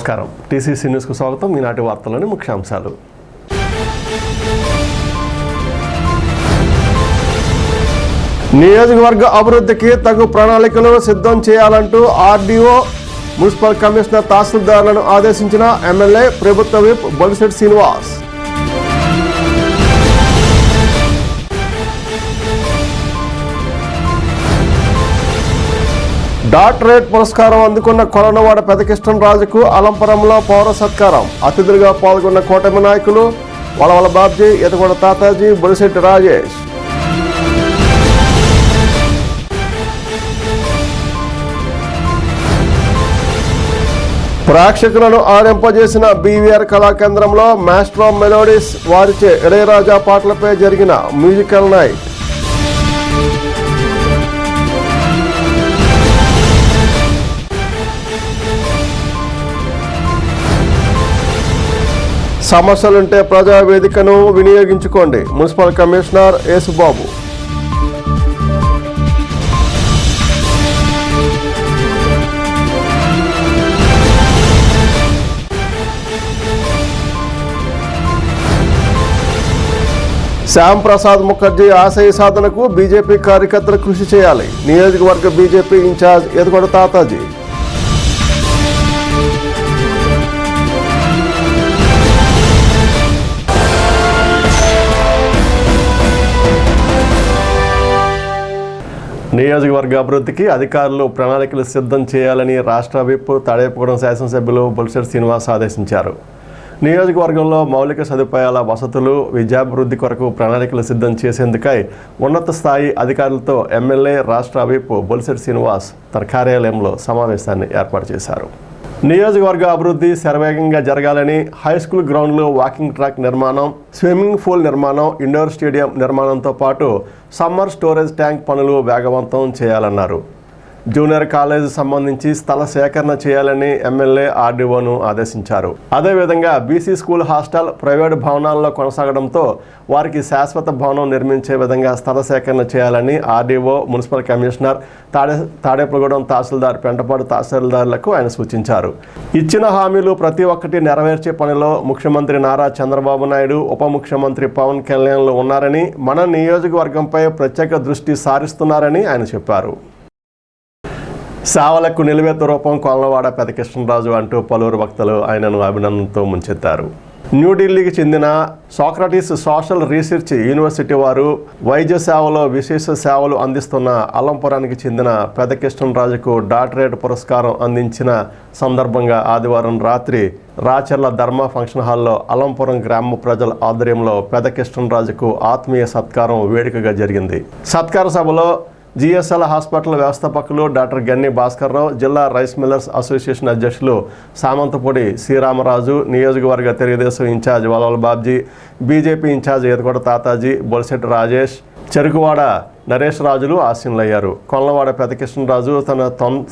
నమస్కారం. టీసీసీ న్యూస్కు స్వాగతం. ఈనాటి వార్తలోని ముఖ్యాంశాలు. నియోజకవర్గ అభివృద్ధికి తగు ప్రణాళికలు సిద్ధం చేయాలంటూ ఆర్డీఓ, మున్సిపల్ కమిషనర్, తహసీల్దార్లను ఆదేశించిన ఎమ్మెల్యే ప్రభుత్వ విప్ బొలిశెట్టి శ్రీనివాస్. డాక్టరేట్ పురస్కారం అందుకున్న కొలనవాడ పెదకృష్ణరాజుకు అలంపురంలో పౌర సత్కారం. అతిథులుగా పాల్గొన్న కూటమి నాయకులు వలవల బాబ్జీ, ఎతగొండ తాతాజీ, బొలిశెట్టి రాజేష్. ప్రేక్షకులను ఆడింపజేసిన బీవీఆర్ కళాకేంద్రంలో మాస్టర్ ఆఫ్ మెలోడీస్ వారిచే ఇళయరాజా పాటలపై జరిగిన మ్యూజికల్ నైట్. సమస్యలుంటే ప్రజావేదికను వినియోగించుకోండి. Municipal commissioner Yesubabu. శ్యామ్ ప్రసాద్ ముఖర్జీ ఆశయ సాధనకు బీజేపీ కార్యకర్తలు కృషి చేయాలి. నియోజకవర్గ బీజేపీ ఇన్ఛార్జ్ ఎతగొండ తాతాజీ. నియోజకవర్గ అభివృద్ధికి అధికారులు ప్రణాళికలు సిద్ధం చేయాలని రాష్ట్ర విప్ తాడేపల్లిగూడెం శాసనసభ్యులు బొలిశెట్టి శ్రీనివాస్ ఆదేశించారు. నియోజకవర్గంలో మౌలిక సదుపాయాల, వసతులు, విద్యాభివృద్ధి కొరకు ప్రణాళికలు సిద్ధం చేసేందుకై ఉన్నత స్థాయి అధికారులతో ఎమ్మెల్యే, రాష్ట్ర విప్ బొలిశెట్టి శ్రీనివాస్ తన కార్యాలయంలో సమావేశాన్ని ఏర్పాటు చేశారు. నియోజకవర్గ అభివృద్ధి శరవేగంగా జరగాలని హైస్కూల్ గ్రౌండ్లో వాకింగ్ ట్రాక్ నిర్మాణం, స్విమ్మింగ్ పూల్ నిర్మాణం, ఇండోర్ స్టేడియం నిర్మాణంతో పాటు సమ్మర్ స్టోరేజ్ ట్యాంక్ పనులు వేగవంతం చేయాలన్నారు. జూనియర్ కాలేజ్ సంబంధించి స్థల సేకరణ చేయాలని ఎమ్మెల్యే ఆర్డీఓను ఆదేశించారు. అదేవిధంగా బీసీ స్కూల్ హాస్టల్ ప్రైవేటు భవనాల్లో కొనసాగడంతో వారికి శాశ్వత భవనం నిర్మించే విధంగా స్థల సేకరణ చేయాలని ఆర్డీఓ, మున్సిపల్ కమిషనర్, తాడేపల్లిగూడెం తహసీల్దార్, పెంటపాడు తహసీల్దార్లకు ఆయన సూచించారు. ఇచ్చిన హామీలు ప్రతి ఒక్కటి నెరవేర్చే పనిలో ముఖ్యమంత్రి నారా చంద్రబాబు నాయుడు, ఉప ముఖ్యమంత్రి పవన్ కళ్యాణ్లు ఉన్నారని, మన నియోజకవర్గంపై ప్రత్యేక దృష్టి సారిస్తున్నారని ఆయన చెప్పారు. సేవలకు నిలువెత్తు రూపం కొలనవాడ పెదకృష్ణరాజు అంటూ పలువురు వక్తలు ఆయనను అభినందనతో ముంచెత్తారు. న్యూఢిల్లీకి చెందిన సోక్రటీస్ సోషల్ రీసెర్చ్ యూనివర్సిటీ వారు వైద్య సేవలో విశేష సేవలు అందిస్తున్న అలంపురానికి చెందిన పెదకృష్ణరాజుకు డాక్టరేట్ పురస్కారం అందించిన సందర్భంగా ఆదివారం రాత్రి రాచర్ల ధర్మ ఫంక్షన్ హాల్లో అలంపురం గ్రామ ప్రజల ఆధ్వర్యంలో పెదకృష్ణరాజుకు ఆత్మీయ సత్కారం వేడుకగా జరిగింది. సత్కార సభలో జిఎస్ఎల్ హాస్పిటల్ వ్యవస్థాపకులు డాక్టర్ గన్ని భాస్కర్రావు, జిల్లా రైస్ మిల్లర్స్ అసోసియేషన్ అధ్యక్షులు సామంతపూడి శ్రీరామరాజు, నియోజకవర్గ Telugu Desam incharge Valavala Babji, BJP incharge Etagonda Tataji, Bolisetti Rajesh, Cherukuvada Naresh రాజులు ఆశీనులయ్యారు. కొలనవాడ పెదకృష్ణరాజు తన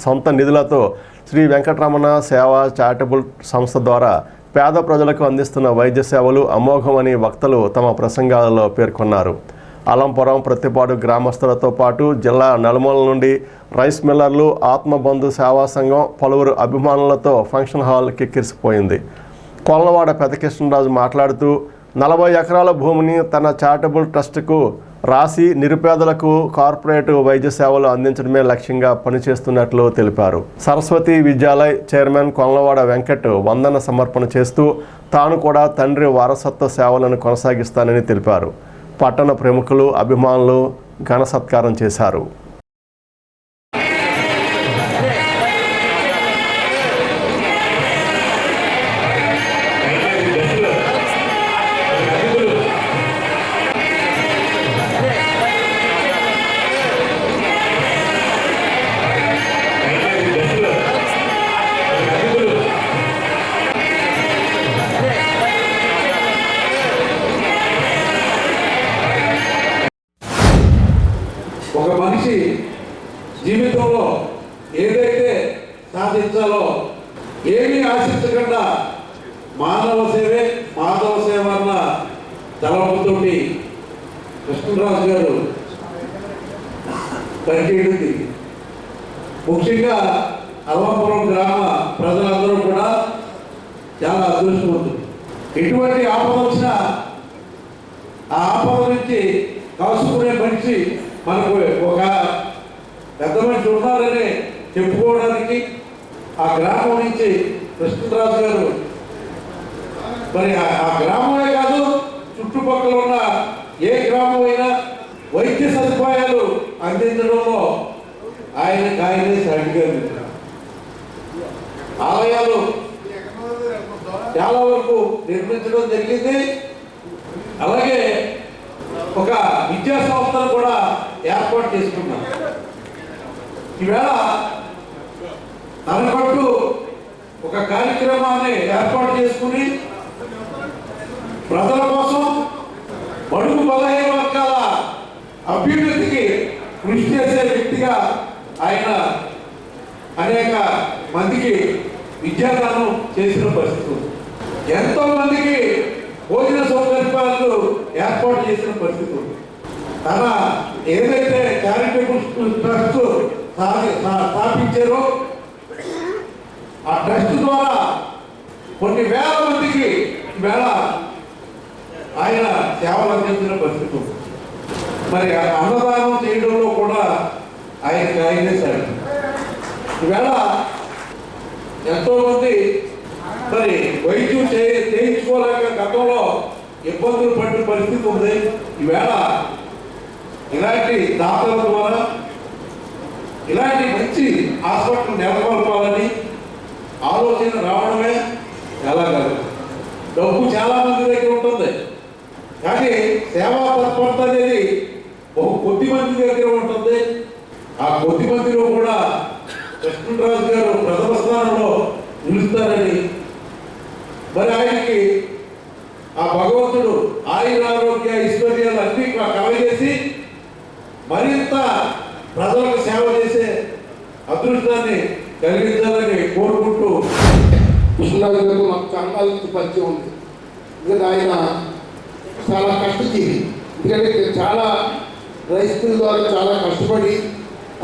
సొంత నిధులతో శ్రీ వెంకటరమణ సేవా చారిటబుల్ సంస్థ ద్వారా పేద ప్రజలకు అందిస్తున్న వైద్య సేవలు అమోఘమని వక్తలు తమ ప్రసంగాలలో పేర్కొన్నారు. అలంపురం, ప్రతిపాడు గ్రామస్తులతో పాటు జిల్లా నలుమూల నుండి రైస్ మిల్లర్లు, ఆత్మబంధు సేవా సంఘం, పలువురు అభిమానులతో ఫంక్షన్ హాల్ కిక్కిరిసిపోయింది. కొలనవాడ పెదకృష్ణరాజు మాట్లాడుతూ 40 ఎకరాల భూమిని తన చారిటబుల్ ట్రస్టుకు రాసి నిరుపేదలకు కార్పొరేట్ వైద్య సేవలు అందించడమే లక్ష్యంగా పనిచేస్తున్నట్లు తెలిపారు. సరస్వతి విద్యాలయ్ చైర్మన్ కొలనవాడ వెంకట్ వందన సమర్పణ చేస్తూ తాను కూడా తండ్రి వారసత్వ సేవలను కొనసాగిస్తానని తెలిపారు. పట్టణ ప్రముఖులు, అభిమానులు ఘన సత్కారం చేశారు. ఒక మనిషి జీవితంలో ఏదైతే సాధించాలో ఏమీ ఆశించకుండా మాధవ సేవ అన్న తలపుతోటి కృష్ణరాజు గారు పనిచేయడింది. ముఖ్యంగా అల్లాపురం గ్రామ ప్రజలందరూ కూడా చాలా అదృష్టవంతుడు. ఎటువంటి ఆపద వచ్చినా ఆ ఆపద నుంచి కాసుకునే మనిషి మనకు ఒక పెద్ద మనిషి ఉన్నారని చెప్పుకోవడానికి ఆ గ్రామం నుంచి కృష్ణరాజు గారు మరి ఆ గ్రామమే కాదు చుట్టుపక్కల ఉన్న ఏ గ్రామం అయినా వైద్య సదుపాయాలు అందించడంలో ఆయనే సాటిగా నిలిచారు. ఆలయాలు చాలా వరకు నిర్మించడం జరిగింది. అలాగే ఒక విద్యా సంస్థను కూడా ఏర్పాటు చేసుకున్నారు. ఈవేళ తనకంటూ ఒక కార్యక్రమాన్ని ఏర్పాటు చేసుకుని ప్రజల కోసం బడుగు బలహీన వర్గాల అభ్యున్నతికి కృషి చేసే వ్యక్తిగా ఆయన అనేక మందికి విద్యాదానం చేసిన పరిస్థితి, ఎంతో మందికి భోజన సౌకర్యాలు ఏర్పాటు చేసిన పరిస్థితి. తన ఏదైతే చారిటబుల్ ట్రస్ట్ స్థాపించారో ఆ ట్రస్ట్ ద్వారా కొన్ని వేల మందికి వేళ ఆయన సేవలు అందించిన పరిస్థితి. మరి అన్నదానం చేయడంలో కూడా ఆయనే సార్. ఈవేళ ఎంతోమంది మరి వైద్యం చేయించుకోలేక గతంలో ఇబ్బందులు పడిన పరిస్థితి ఉంది. ఈవేళ ఇలాంటి దాతల ద్వారా ఇలాంటి మంచి హాస్పిటల్ నెలకొల్పాలని ఆలోచన రావడమే ఎలాగలదు. డబ్బు చాలా మంది దగ్గర ఉంటుంది, కానీ సేవా తత్పరత అనేది కొద్ది మంది దగ్గర ఉంటుంది. ఆ కొద్ది మందిలో కూడా కృష్ణరాజు గారు ప్రథమ స్థానంలో నిలుస్తారని, మరి ఆయనకి ఆ భగవంతుడు ఆయురారోగ్య ఐశ్వర్యాలు అన్నీ కలగజేసి మరింత ప్రజలకు సేవ చేసే అదృష్టాన్ని కలిగించాలని కోరుకుంటూ. కృష్ణరాజు గారు మాకు చాలా పరిచయం ఉంది. ఎందుకంటే ఆయన చాలా కష్టజీవి. ఎందుకంటే చాలా రైతుల ద్వారా చాలా కష్టపడి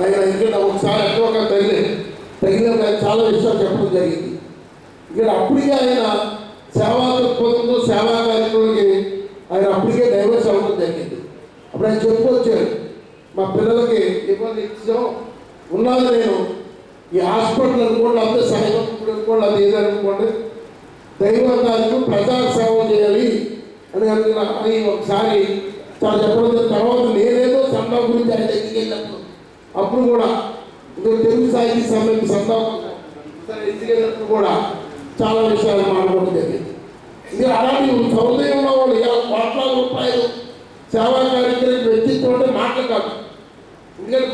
ఆయన ఎందుకంటే ఒకసారి ఎక్కువగా తగిన చాలా విషయాలు చెప్పడం జరిగింది. ఇక్కడ అప్పటికే ఆయన సేవా దృక్పథంతో సేవా కార్యక్రమాలకి ఆయన అప్పటికే డైవర్స్ అవ్వడం జరిగింది. అప్పుడు ఆయన చెప్పుకొచ్చారు, మా పిల్లలకి ఇబ్బంది ఇచ్చాం ఉన్నది, నేను ఈ హాస్పిటల్ అనుకోండి, అంతే సహాయం అనుకోండి, అది ఏదనుకోండి, దైవ ప్రజా సేవ చేయాలి అని ఒకసారి చాలా చెప్పడం. తర్వాత నేనేదో సందా గురించి ఆయన దగ్గరికి వెళ్ళినప్పుడు అప్పుడు కూడా తెలుగు సాహితీ సమ్మెకి సందా ఇంటికి వెళ్ళినప్పుడు కూడా చాలా విషయాలు మాట్లాడడం జరిగింది. ఇది అలాంటి సౌదయంలో వాళ్ళు 50 కోట్ల రూపాయలు సేవా కార్యక్రమం వ్యక్తిత్వం అంటే మాటలు కాదు. ఎందుకంటే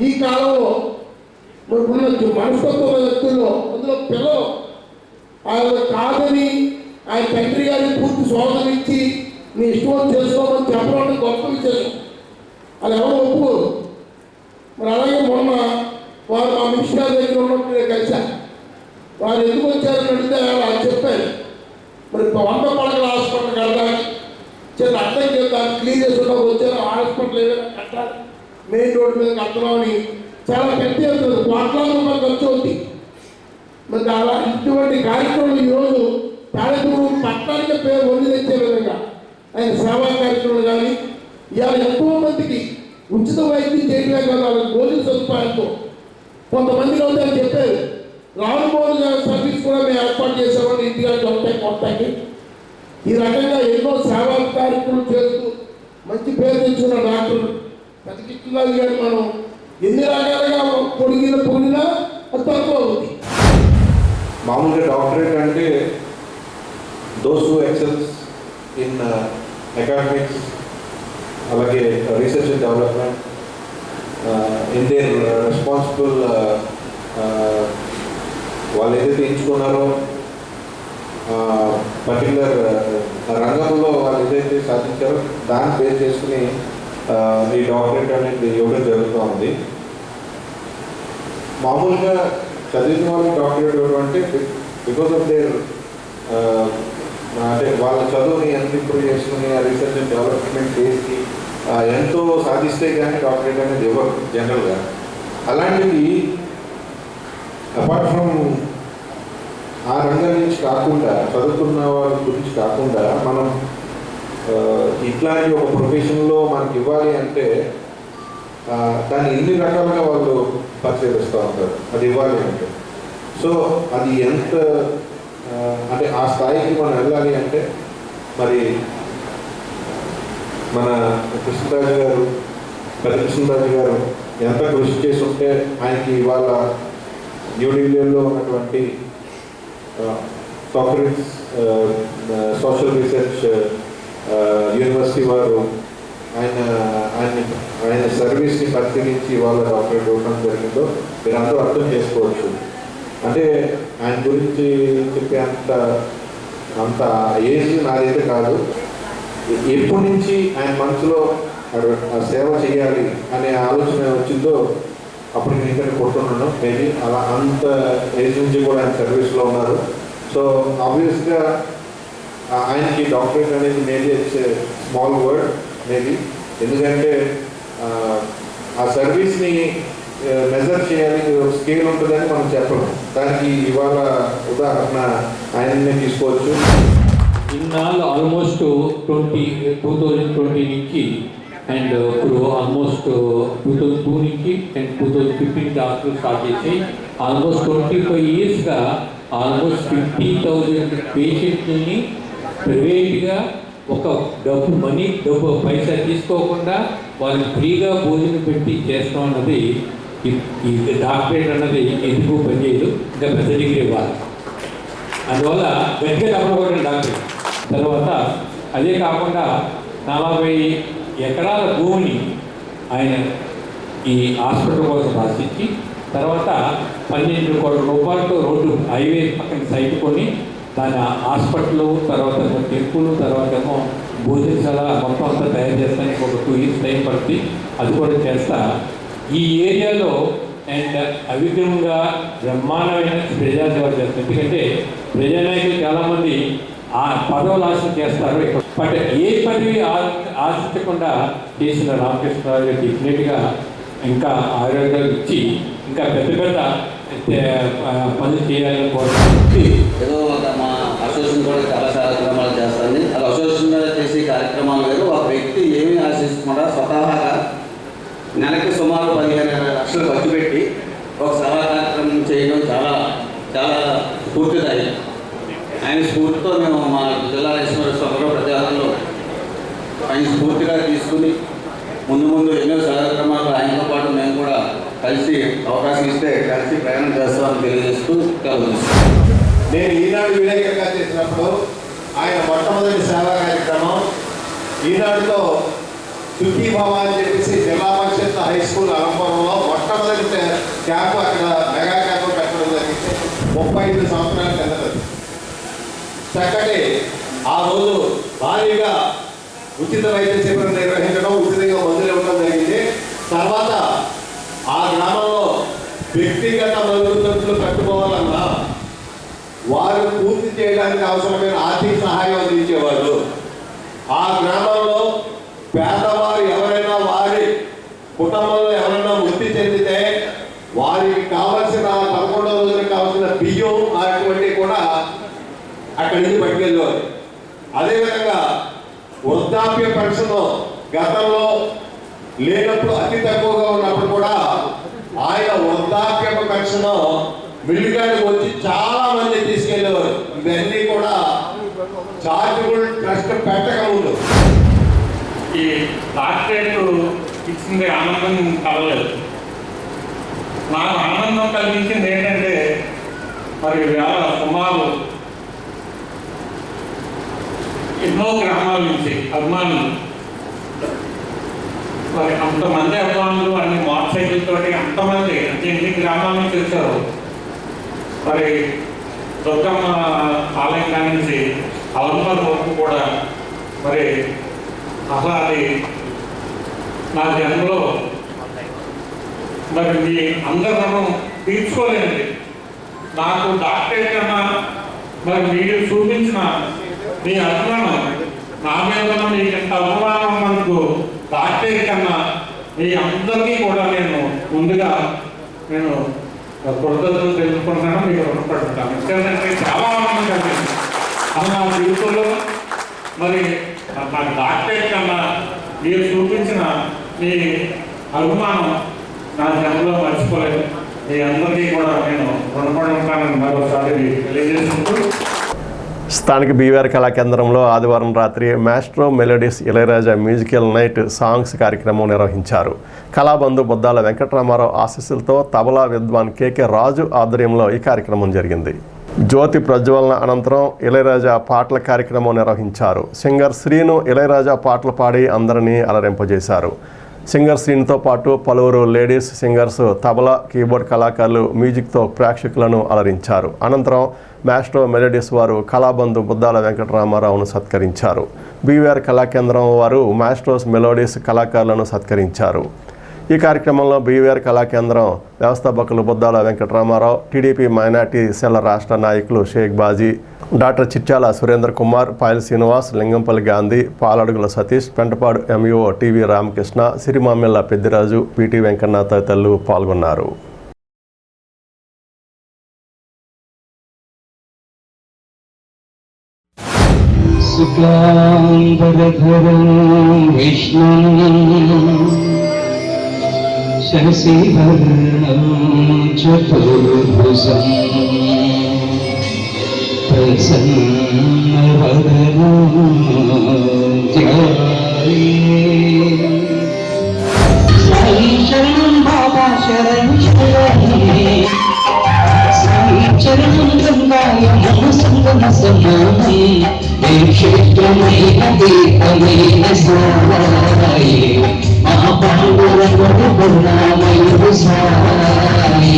ఈ కాలంలో మనస్తత్వ వ్యక్తుల్లో అందులో పిల్లలు ఆయన కాదని ఆయన తండ్రి గారిని పూర్తి శోధన ఇచ్చి నీ ఇష్టం చేసుకోమని చెప్పడం అంటే గొప్ప విషయం. అది ఎవరు ఒప్పుకోరు. మరి అలాగే మొన్న వారు మా మినిస్టర్ దగ్గర ఉన్నప్పుడు నేను కలిశాను. వారు ఎందుకు వచ్చారని అడిగితే వాళ్ళు చెప్పారు, మరి 100 పడకల హాస్పిటల్ కడదాన్ని చిన్న అర్థం చేద్దాన్ని క్లీన్ చేసుకుంటూ వచ్చారు. హాస్పిటల్ ఏదైనా కట్టాలి, మెయిన్ రోడ్డు మీద కట్టడం చాలా పెద్ద ఎత్తున కోట్ల రూపాయలు ఖర్చు అవుతుంది. మరి అలా ఇటువంటి కార్యక్రమాలు ఈరోజు తాళపూరు పట్టణానికి పేరు వండి తెచ్చే విధంగా ఆయన సేవా కార్యక్రమాలు కానీ ఇవాళ ఎంతో మందికి ఉచిత వైద్యం చేయడమే కాదు, వాళ్ళకి భోజన సదుపాయాలతో కొంతమందికి అవుతాయని చెప్పారు. రానుబోదు సర్వీస్ కూడా మేము ఏర్పాటు చేసామని ఇంటిగా కొత్తకి ఈ రకంగా ఎన్నో సేవా కార్యక్రమాలు చేస్తూ మంచి పేరు తెచ్చుకున్న డాక్టర్ పెద్ద కృష్ణరాజు గారు మనం ఎన్ని రకాలుగా పొడిగినా అది తక్కువ అవుతుంది. మామూలుగా డాక్టరేట్ అంటే those who excels in academics, అలాగే research and development, in their responsible వాళ్ళు ఏదైతే ఎంచుకున్నారో పర్టికులర్ రంగంలో వాళ్ళు ఏదైతే సాధించారో దాన్ని బేస్ చేసుకుని ఈ డాక్టరేట్ అనేది ఇవ్వడం జరుగుతూ ఉంది. మామూలుగా చదివిన వాళ్ళకి డాక్టరేట్ ఇవ్వడం అంటే బికాస్ ఆఫ్ దేర్ అంటే వాళ్ళ చదువుని ఎంత ఇంప్రూవ్ చేసుకుని ఆ రీసెర్చ్ అండ్ డెవలప్మెంట్ చేసి ఎంతో సాధిస్తే కానీ డాక్టరేట్ అనేది ఇవ్వరు జనరల్గా. అలాంటిది అపార్ట్ ఫ్రమ్ ఆ రంగం నుంచి కాకుండా, చదువుకున్న వాళ్ళ గురించి కాకుండా మనం ఇట్లాంటి ఒక ప్రొఫెషన్లో మనకి ఇవ్వాలి అంటే దాన్ని ఎన్ని రకాలుగా వాళ్ళు పరిశీలిస్తూ ఉంటారు అది ఇవ్వాలి అంటే. సో అది ఎంత అంటే ఆ స్థాయికి మనం వెళ్ళాలి అంటే మరి మన కృష్ణరాజు గారు, పెద్ద కృష్ణరాజు గారు ఎంత కృషి చేసి ఉంటే ఆయనకి ఇవాళ న్యూఢిల్లీలో ఉన్నటువంటి సాక్రటీస్ సోషల్ రీసెర్చ్ యూనివర్సిటీ వారు ఆయన సర్వీస్ని పరిశీలించి వాళ్ళ డాక్టరేట్ ఇవ్వడం జరిగిందో మీరందరూ అర్థం చేసుకోవచ్చు. అంటే ఆయన గురించి చెప్పే అంత ఏజ్ నాదైతే కాదు. ఎప్పటి నుంచి ఆయన మనసులో సేవ చేయాలి అనే ఆలోచన వచ్చిందో అప్పుడు నేను ఇక్కడ కొట్టున్నాను. మేబీ అలా అంత ఏజ్ నుంచి కూడా ఆయన సర్వీస్లో ఉన్నారు. సో ఆబ్వియస్గా ఆయనకి డాక్టరేట్ అనేది maybe it's small word maybe, ఎందుకంటే ఆ సర్వీస్ని మెజర్ చేయాలి, స్కేల్ ఉంటుందని మనం చెప్పలేం. దానికి ఇవాళ ఉదాహరణ ఆయననే తీసుకోవచ్చు. ఇన్నాళ్ళు ఆల్మోస్ట్ 2020 నుంచి అండ్ ఇప్పుడు ఆల్మోస్ట్ 2002 నుంచి అండ్ 2015 హాస్పిటల్ స్టార్ట్ చేసి ఆల్మోస్ట్ 25 ఇయర్స్గా ఆల్మోస్ట్ 50,000 పేషెంట్ని ప్రైవేట్గా ఒక డబ్బు పైసా తీసుకోకుండా వాళ్ళని ఫ్రీగా భోజనం పెట్టి చేస్తాం అన్నది ఈ డాక్టరేట్ అన్నది ఎందుకు పనిచేయదు, ఇంకా పెద్ద డిగ్రీ ఇవ్వాలి. అందువల్ల గట్టిగా తప్పకూడదు డాక్టరేట్. తర్వాత అదే కాకుండా 40 ఎకరాల భూమిని ఆయన ఈ హాస్పిటల్ కోసం రాసించి తర్వాత 12 కోట్ల రూపాయలతో రోడ్డు హైవే పక్కన సైట్ కొని దాని హాస్పిటల్, తర్వాత టెంపుల్, తర్వాత ఏమో భోజనశాల మొత్తం అంతా తయారు చేస్తానికి ఒక 2 ఇయర్స్ టైం పడుతుంది. అది కూడా చేస్తా ఈ ఏరియాలో అండ్ అవిగ్రహంగా బ్రహ్మాండమైన ప్రజాసేవ చేస్తారు. ఎందుకంటే ప్రజానాయకులు చాలామంది ఆ పదవులు ఆశ చేస్తారు, బట్ ఏ పదవి ఆశించకుండా చేసిన రామకృష్ణరావు గారు డెఫినెట్గా ఇంకా ఆరోగ్యాలు ఇచ్చి ఇంకా పెద్ద పెద్ద పనులు చేయాలని కోరుతుంది. ఏదో మా అసోసియేషన్ కూడా చాలా కార్యక్రమాలు చేస్తుంది. అది అసోసియేషన్ మీద చేసే కార్యక్రమాలు వేరు. ఒక వ్యక్తి ఏమీ ఆశించకుండా స్వతహాగా నెలకి సుమారు 15-20 లక్షలు ఖర్చు పెట్టి ఒక సభా కార్యక్రమం చేయడం చాలా చాలా స్ఫూర్తిదాయి. ఆయన స్ఫూర్తితో మేము మా జిల్లా రేశ్వరేశ్వరంలో ప్రజారంలో ఆయన స్ఫూర్తిగా తీసుకుని ముందు ఎన్నో కార్యక్రమాలు ఆయనతో పాటు మేము కూడా కలిసి అవకాశం ఇస్తే కలిసి ప్రయాణం చేస్తామని తెలియజేస్తూ కలుగుతుంది. నేను ఈనాడు విలేకరుగా చేసినప్పుడు ఆయన మొట్టమొదటి సేవా కార్యక్రమం ఈనాడుతో సుఖీభావ అని చెప్పేసి జిల్లా పరిషత్ హై స్కూల్ అలంపురంలో మొట్టమొదటి క్యాంపు అక్కడ మెగా క్యాంపు పెట్టడం జరిగింది. 35 సంవత్సరాల కిందట చక్కటి ఆ రోజు భారీగా ఉచిత వైద్య శిబిరం నిర్వహించడం, ఉచితంగా మందులు ఇవ్వడం జరిగింది. తర్వాత ఆ గ్రామంలో వ్యక్తిగత మరుగుదొడ్లు కట్టుకోవాలన్నా వారు పూర్తి చేయడానికి అవసరమైన ఆర్థిక సహాయం అందించేవారు. ఆ గ్రామంలో పేదవారు ఎవరైనా వారి కుటుంబంలో ఎవరైనా వృద్ధి చెందితే వారికి కావలసిన 11వ రోజులకు కావాల్సిన బియ్యం అటువంటివి కూడా అక్కడి నుంచి పట్టుకెళ్ళేవారు. అదేవిధంగా వృద్ధాప్య పెన్షన్ గతంలో లేనప్పుడు అతి తక్కువగా ఉన్నప్పుడు కూడా ఆయన వృద్ధాప్య పెన్షన్ మిల్లుగాడికి వచ్చి చాలా మంది తీసుకెళ్ళేవారు. ఇవన్నీ కూడా చారిటబుల్ ట్రస్ట్ పెట్టక ముందు. ఈ డాక్టరేట్ ఇచ్చింది ఆనందం కలగలేదు. నాకు ఆనందం కలిగించింది ఏంటంటే మరి సుమారు ఎన్నో గ్రామాల నుంచి అభిమానులు, మరి అంతమంది అభిమానులు అన్ని మోటార్ సైకిల్ తోటి అంతమంది అంటే ఎన్ని గ్రామాల నుంచి వచ్చారు. మరి దుర్గమ్మ ఆలయం కాడి నుంచి అలంపర్ వరకు కూడా మరి అసలు అది నా జన్మలో మరి మీ అందరి రుణం తీర్చుకోలేదండి. నాకు డాక్టరేట్ కన్నా మరి మీరు చూపించిన మీ అభిమానం, నా మీద మీకు ఎంత అభిమానం మనకు డాక్టరేట్ కన్నా మీ అందరికీ కూడా నేను ముందుగా కృతజ్ఞతలు తెలుసుకుంటున్నాను, మీకు రుణపడుతుంటాను. ఎందుకంటే చాలా ఆనందం కలిగింది అసలు నా జీవితంలో. మరి నాకు డాక్టరేట్ కన్నా మీరు చూపించిన మీ అభిమానం నా జన్మలో మర్చిపోలేదు. మీ అందరికీ కూడా నేను రుణపడి ఉంటానని మరోసారి తెలియజేసుకుంటూ, స్థానిక బీవీఆర్ కళా కేంద్రంలో ఆదివారం రాత్రి maestro melodies Ilaiyaraaja musical night songs కార్యక్రమం నిర్వహించారు. కళాబంధు బొద్దాల వెంకటరామారావు ఆశీస్సులతో తబలా విద్వాన్ కేకే రాజు ఆధ్వర్యంలో ఈ కార్యక్రమం జరిగింది. జ్యోతి ప్రజ్వలన అనంతరం ఇళయరాజా పాటల కార్యక్రమం నిర్వహించారు. సింగర్ శ్రీను ఇళయరాజా పాటలు పాడి అందరినీ అలరింపజేశారు. సింగర్ శ్రీనుతో పాటు పలువురు లేడీస్ సింగర్స్, తబలా, కీబోర్డ్ కళాకారులు మ్యూజిక్తో ప్రేక్షకులను అలరించారు. అనంతరం మాస్ట్రో మెలోడీస్ వారు కళాబంధు బుద్దాల వెంకటరామారావును సత్కరించారు. బీవీఆర్ కళాకేంద్రం వారు మాస్ట్రోస్ మెలోడీస్ కళాకారులను సత్కరించారు. ఈ కార్యక్రమంలో బీవీఆర్ కళాకేంద్రం వ్యవస్థాపకులు Buddala Venkataramarao, TDP minority cell రాష్ట్ర నాయకులు Sheikh Baji, doctor Chityala Surendra Kumar, Payal Srinivas, Lingampalli Gandhi, Paladugula Satish, Pentapadu MEO TV Ramakrishna, Sirimamilla Peddiraju, PT Venkanna తదితరులు పాల్గొన్నారు. శుక్లాంబరధరం విష్ణుం శశివర్ణం చతుర్భుజం ప్రసన్నవదనం ధ్యాయేత్. సాయి శరణం బాబా శరణం చరణం గంగాయ నమ సంగమ సమాని క్షేత్రమైన దీపమైన సాయి మహాపాండురంగుడు బుర్రామయుడు సాయి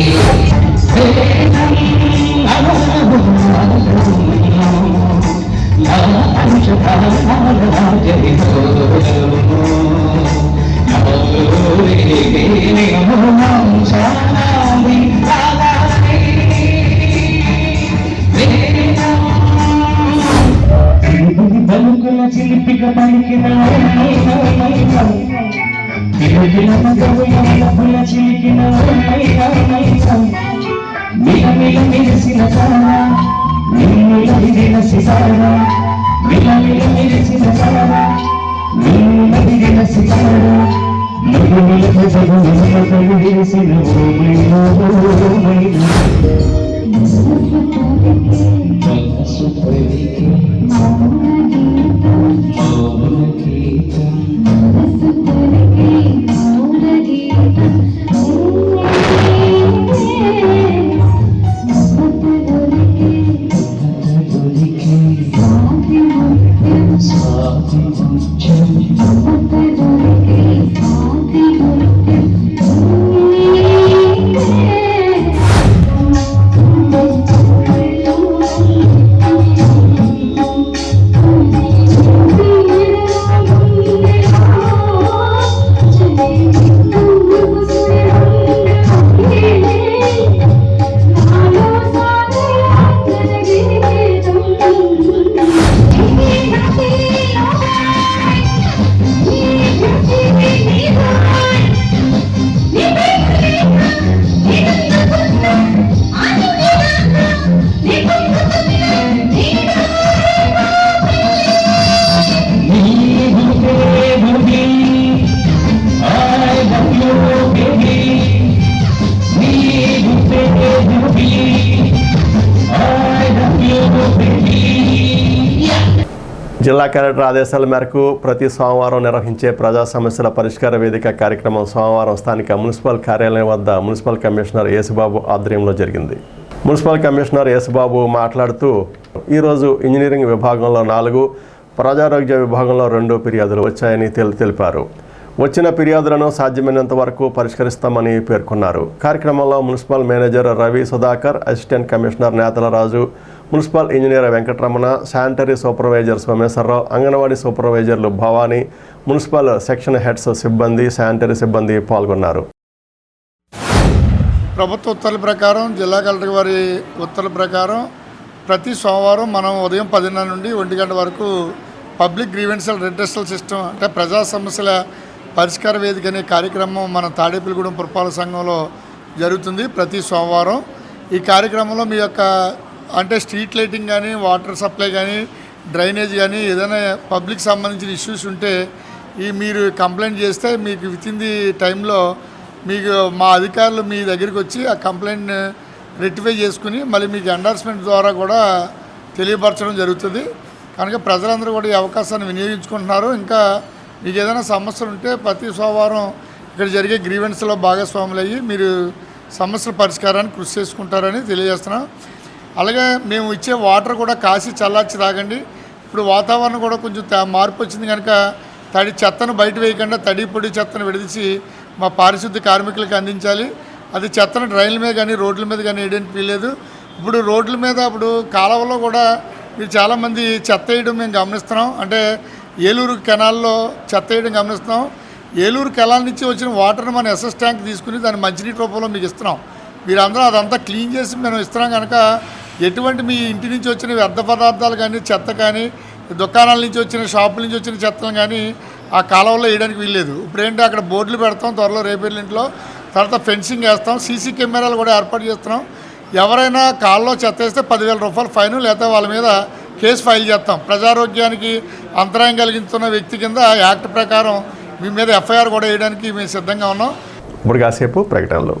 బలుకుల చిలిపిక పలికిన మగవుల చిలికిన మిలమిల మెరిసిన సారా నిన్నుల విరిన సితారా మిలమిల మెరిసిన సారా నిన్నుల విరిన సితారా నలుగుల జగముల విరిసిన జిల్లా కలెక్టర్ ఆదేశాల మేరకు ప్రతి సోమవారం నిర్వహించే ప్రజా సమస్యల పరిష్కార వేదిక కార్యక్రమం సోమవారం స్థానిక మున్సిపల్ కార్యాలయం వద్ద మున్సిపల్ కమిషనర్ యేసుబాబు ఆధ్వర్యంలో జరిగింది. మున్సిపల్ కమిషనర్ యేసుబాబు మాట్లాడుతూ ఈరోజు ఇంజనీరింగ్ విభాగంలో 4, ప్రజారోగ్య విభాగంలో 2 ఫిర్యాదులు వచ్చాయని తెలిపారు. వచ్చిన ఫిర్యాదులను సాధ్యమైనంత వరకు పరిష్కరిస్తామని పేర్కొన్నారు. కార్యక్రమంలో municipal manager Ravi Sudhakar, assistant commissioner Netalaraju, municipal engineer Venkataramana, sanitary supervisor Someswararao, anganwadi సూపర్వైజర్లు భవానీ, మున్సిపల్ సెక్షన్ హెడ్స్ సిబ్బంది, శానిటరీ సిబ్బంది పాల్గొన్నారు. ప్రభుత్వ ఉత్తర్వుల ప్రకారం, జిల్లా కలెక్టర్ వారి ఉత్తర్వుల ప్రకారం ప్రతి సోమవారం మనం ఉదయం 10:30 నుండి 1 గంట వరకు పబ్లిక్ గ్రీవెన్సల్ రెడ్రెసల్ సిస్టమ్ అంటే ప్రజా సమస్యల పరిష్కార వేదిక అనే కార్యక్రమం మన తాడేపల్లిగూడెం పురపాలక సంఘంలో జరుగుతుంది ప్రతి సోమవారం. ఈ కార్యక్రమంలో మీ యొక్క అంటే స్ట్రీట్ లైటింగ్ కానీ, వాటర్ సప్లై కానీ, డ్రైనేజ్ కానీ, ఏదైనా పబ్లిక్ సంబంధించిన ఇష్యూస్ ఉంటే మీరు కంప్లైంట్ చేస్తే మీకు విత్ ఇన్ ది టైంలో మీకు మా అధికారులు మీ దగ్గరికి వచ్చి ఆ కంప్లైంట్ రెక్టిఫై చేసుకుని మళ్ళీ మీకు ఎండార్స్మెంట్ ద్వారా కూడా తెలియపరచడం జరుగుతుంది. కనుక ప్రజలందరూ కూడా ఈ అవకాశాన్ని వినియోగించుకుంటున్నారు. ఇంకా మీకు ఏదైనా సమస్యలు ఉంటే ప్రతి సోమవారం ఇక్కడ జరిగే గ్రీవెన్స్లో భాగస్వాములు అయ్యి మీరు సమస్యల పరిష్కారాన్ని కృషి చేసుకుంటారని తెలియజేస్తున్నాం. అలాగే మేము ఇచ్చే వాటర్ కూడా కాసి చల్లార్చి తాగండి. ఇప్పుడు వాతావరణం కూడా కొంచెం మార్పు వచ్చింది కనుక తడి చెత్తను బయట వేయకుండా తడి పొడి చెత్తను విడిచి మా పారిశుద్ధ్య కార్మికులకు అందించాలి. అది చెత్తను డ్రైన్ల మీద కానీ రోడ్ల మీద కానీ వేయడానికి వీల్లేదు. ఇప్పుడు రోడ్ల మీద ఇప్పుడు కాలువలో కూడా మీరు చాలామంది చెత్త వేయడం మేము గమనిస్తున్నాం. అంటే ఏలూరు కెనాల్లో చెత్త వేయడం గమనిస్తున్నాం. ఏలూరు కెనాల్ నుంచి వచ్చిన వాటర్ని మనం ఎస్ఎస్ ట్యాంక్ తీసుకుని దాన్ని మంచినీటి రూపంలో మీకు ఇస్తున్నాం. మీరందరూ అదంతా క్లీన్ చేసి మేము ఇస్తున్నాం కనుక ఎటువంటి మీ ఇంటి నుంచి వచ్చిన వ్యర్థ పదార్థాలు కానీ, చెత్త కానీ, దుకాణాల నుంచి వచ్చిన షాపుల నుంచి వచ్చిన చెత్తలు కానీ ఆ కాలువలో వేయడానికి వీల్లేదు. ఇప్పుడు ఏంటంటే అక్కడ బోర్డులు పెడతాం త్వరలో రేపేళ్ళింట్లో, తర్వాత ఫెన్సింగ్ వేస్తాం, సీసీ కెమెరాలు కూడా ఏర్పాటు చేస్తున్నాం. ఎవరైనా కాల్లో చెత్త వేస్తే 10,000 రూపాయలు ఫైన్ లేదా వాళ్ళ మీద కేసు ఫైల్ చేస్తాం. ప్రజారోగ్యానికి అంతరాయం కలిగిస్తున్న వ్యక్తి కింద యాక్ట్ ప్రకారం మీ మీద ఎఫ్ఐఆర్ కూడా వేయడానికి మేము సిద్ధంగా ఉన్నాం. ఇప్పుడు కాసేపు ప్రకటనలు.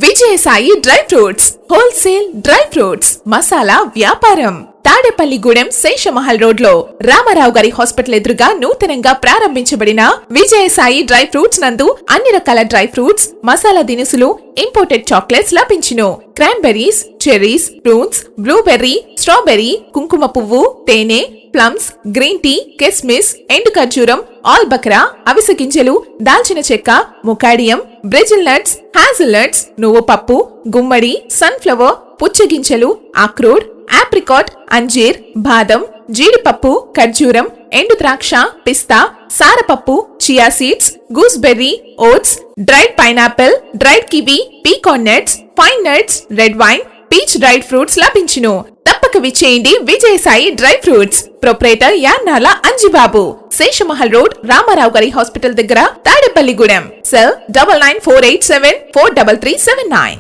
Vijayasai dry fruits wholesale dry fruits masala వ్యాపారం తాడేపల్లిగూడెం శేషమహల్ రోడ్ లో రామారావు గారి హాస్పిటల్ ఎదురుగా నూతనంగా ప్రారంభించబడిన విజయసాయి డ్రై ఫ్రూట్స్ నందు అన్ని రకాల డ్రై ఫ్రూట్స్, మసాలా దినుసులు, ఇంపోర్టెడ్ చాక్లెట్స్ లభించును. Cranberries, cherries, prunes, blueberry, strawberry, కుంకుమ పువ్వు, తేనె, ప్లమ్స్, గ్రీన్ టీ, కిస్మిస్, ఎండు ఖర్జూరం, ఆల్ బక్రా, అవిసె గింజలు, దాల్చిన చెక్క, ముకాడియం, బ్రెజిల్ నట్స్, హ్యాజిల్ నట్స్, నువ్వు పప్పు, గుమ్మడి, సన్ఫ్లవర్, పుచ్చగింజలు, అక్రోడ్, ఆప్రికాట్, అంజీర్, బాదం, జీడిపప్పు, ఖర్జూరం, ఎండు ద్రాక్ష, పిస్తా, సారపప్పు, chia seeds, gooseberry, oats, dried pineapple, dried kiwi, pecan nuts, pine nuts, red wine, peach dried fruits లభించును. తప్పక విచ్చేయండి Vijayasai dry fruits. Proprietor Yannala Anjibabu, Seshamahal road, Ramarao గారి హాస్పిటల్ దగ్గర, Tadepalligudem. Cell 9948743379.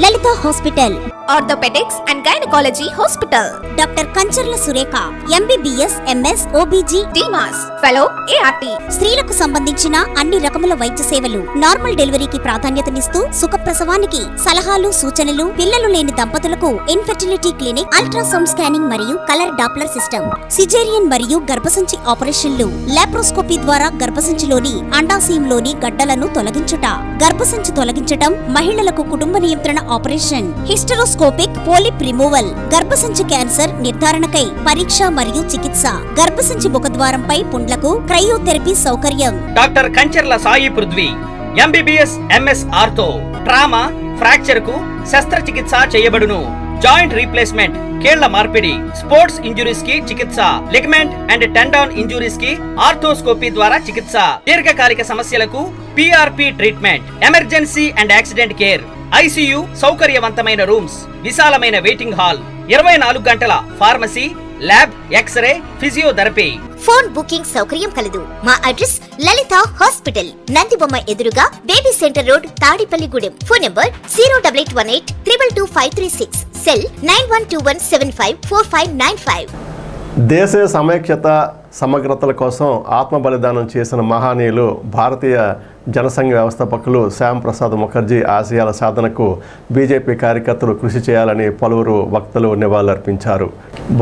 Lalitha hospital, orthopaedics and gynaecology hospital. Doctor Kancharla Surekha, MBBS, MS, OBG, DMAS, fellow, ART. స్త్రీలకు సంబంధించిన అన్ని రకముల వైద్య సేవలు, నార్మల్ డెలివరీకి ప్రాధాన్యతనిస్తూ సుఖప్రసవానికి సలహాలు, సూచనలు, పిల్లలు లేని దంపతులకు ఇన్ఫెర్టిలిటీ క్లినిక్, అల్ట్రాసౌండ్ స్కానింగ్ మరియు కలర్ డాప్లర్ సిస్టమ్, సిజేరియన్ మరియు గర్భసంచి ఆపరేషన్లు, లాప్రోస్కోపీ ద్వారా గర్భసంచిలోని అండాశయంలోని గడ్డలను తొలగించుట, గర్భసంచి తొలగించటం, మహిళలకు కుటుంబ నియంత్రణ ఆపరేషన్, హిస్టరోస్కోపిక్ పోలిప్ రిమూవల్, గర్భసంచి క్యాన్సర్ నిర్ధారణకై పరీక్ష మరియు చికిత్స, గర్భసంచి ముఖద్వారంపై పుండ్లకు క్రయోథెరపీ సౌకర్యం. Doctor Kancharla Sai Prithvi, MBBS, MS ortho, trauma, fracture కు శస్త్రచికిత్స చేయబడును. జాయింట్ రీప్లేస్మెంట్, కీళ్ల మార్పిడి, స్పోర్ట్స్ ఇంజురీస్ కి చికిత్స, లిగమెంట్ అండ్ టెండాన్ ఇంజురీస్ కి ఆర్థోస్కోపీ ద్వారా చికిత్స, దీర్ఘకాలిక సమస్యలకు PRP treatment, emergency and accident care, ICU సౌకర్యవంతమైన రూమ్స్, విశాలమైన వెయిటింగ్ హాల్, 24 గంటల pharmacy, lab, x-ray, physiotherapy. Phone booking సౌకర్యం కలదు. మా అడ్రస్ లలిత హాస్పిటల్, నందిబొమ్మ ఎదురుగా, baby centre road, Tadepalligudem. Phone number 08818222536. Cell 9121754595. దేశ సమైక్యత సమగ్రతల కోసం ఆత్మ బలిదానం చేసిన మహానీయులు భారతీయ జనసంఘ వ్యవస్థాపకులు శ్యామ్ ప్రసాద్ ముఖర్జీ ఆశయాల సాధనకు బీజేపీ కార్యకర్తలు కృషి చేయాలని పలువురు వక్తలు నివాళులర్పించారు.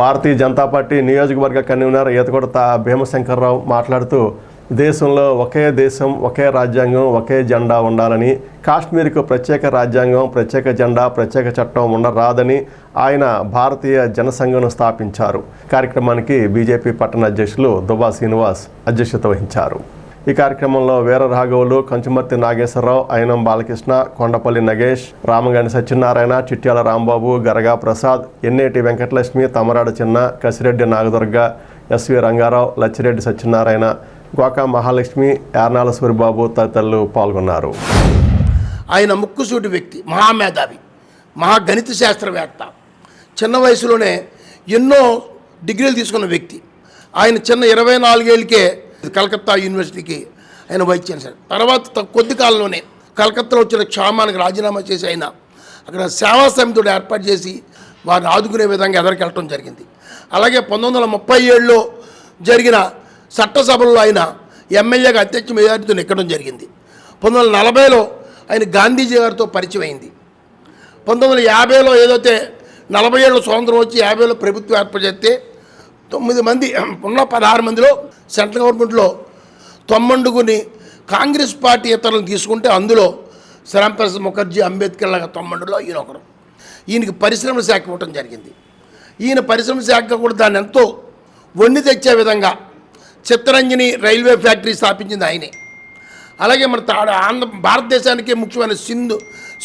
భారతీయ జనతా పార్టీ నియోజకవర్గ కన్వీనర్ ఈతకొడత భీమశంకర్రావు మాట్లాడుతూ దేశంలో ఒకే దేశం, ఒకే రాజ్యాంగం, ఒకే జెండా ఉండాలని, కాశ్మీర్కు ప్రత్యేక రాజ్యాంగం, ప్రత్యేక జెండా, ప్రత్యేక చట్టం ఉండరాదని ఆయన భారతీయ జనసంఘను స్థాపించారు. కార్యక్రమానికి బీజేపీ పట్టణ అధ్యక్షులు దువ్వా శ్రీనివాస్ అధ్యక్షత వహించారు. ఈ కార్యక్రమంలో వీర రాఘవులు, కంచుమర్తి నాగేశ్వరరావు, అయినం బాలకృష్ణ, కొండపల్లి నగేష్, రామగాని సత్యనారాయణ, చిట్యాల రాంబాబు, గరగా ప్రసాద్, ఎన్నేటి వెంకటలక్ష్మి, తమరాడ చిన్న, కసిరెడ్డి నాగదుర్గ, ఎస్వి రంగారావు, లచ్చిరెడ్డి సత్యనారాయణ, గోకా మహాలక్ష్మి, యార్నాల సూరిబాబు తదితరులు పాల్గొన్నారు. ఆయన ముక్కుసూటి వ్యక్తి, మహామేధావి, మహాగణిత శాస్త్రవేత్త, చిన్న వయసులోనే ఎన్నో డిగ్రీలు తీసుకున్న వ్యక్తి. ఆయన చిన్న 24 ఏళ్ళకే కలకత్తా యూనివర్సిటీకి ఆయన వైస్ ఛాన్సలర్. తర్వాత కొద్ది కాలంలోనే కలకత్తాలో వచ్చిన క్షామానికి రాజీనామా చేసి ఆయన అక్కడ సేవా సమితిని ఏర్పాటు చేసి వారిని ఆదుకునే విధంగా ఎదరికెళ్ళటం జరిగింది. అలాగే 1937లో జరిగిన చట్టసభల్లో ఆయన ఎమ్మెల్యేగా అత్యధిక మెజారిటీతో ఎక్కడం జరిగింది. 1940లో ఆయన గాంధీజీ గారితో పరిచయం అయింది. 1950లో ఏదైతే 40 ఏళ్ళ స్వాతంత్రం వచ్చి 50లో ప్రభుత్వం ఏర్పాటు చేస్తే 9 మంది ఉన్న 16 మందిలో సెంట్రల్ గవర్నమెంట్లో 9 కాంగ్రెస్ పార్టీ ఇతరులను తీసుకుంటే అందులో శ్యామప్రసాద్ ముఖర్జీ, అంబేద్కర్ లాగా 9లో ఈయన ఒకరు. ఈయనకి పరిశ్రమల శాఖ ఇవ్వటం జరిగింది. ఈయన పరిశ్రమ శాఖ కూడా దాన్ని ఎంతో వండి తెచ్చే విధంగా చిత్తరంజని రైల్వే ఫ్యాక్టరీ స్థాపించింది ఆయనే. అలాగే మన భారతదేశానికి ముఖ్యమైన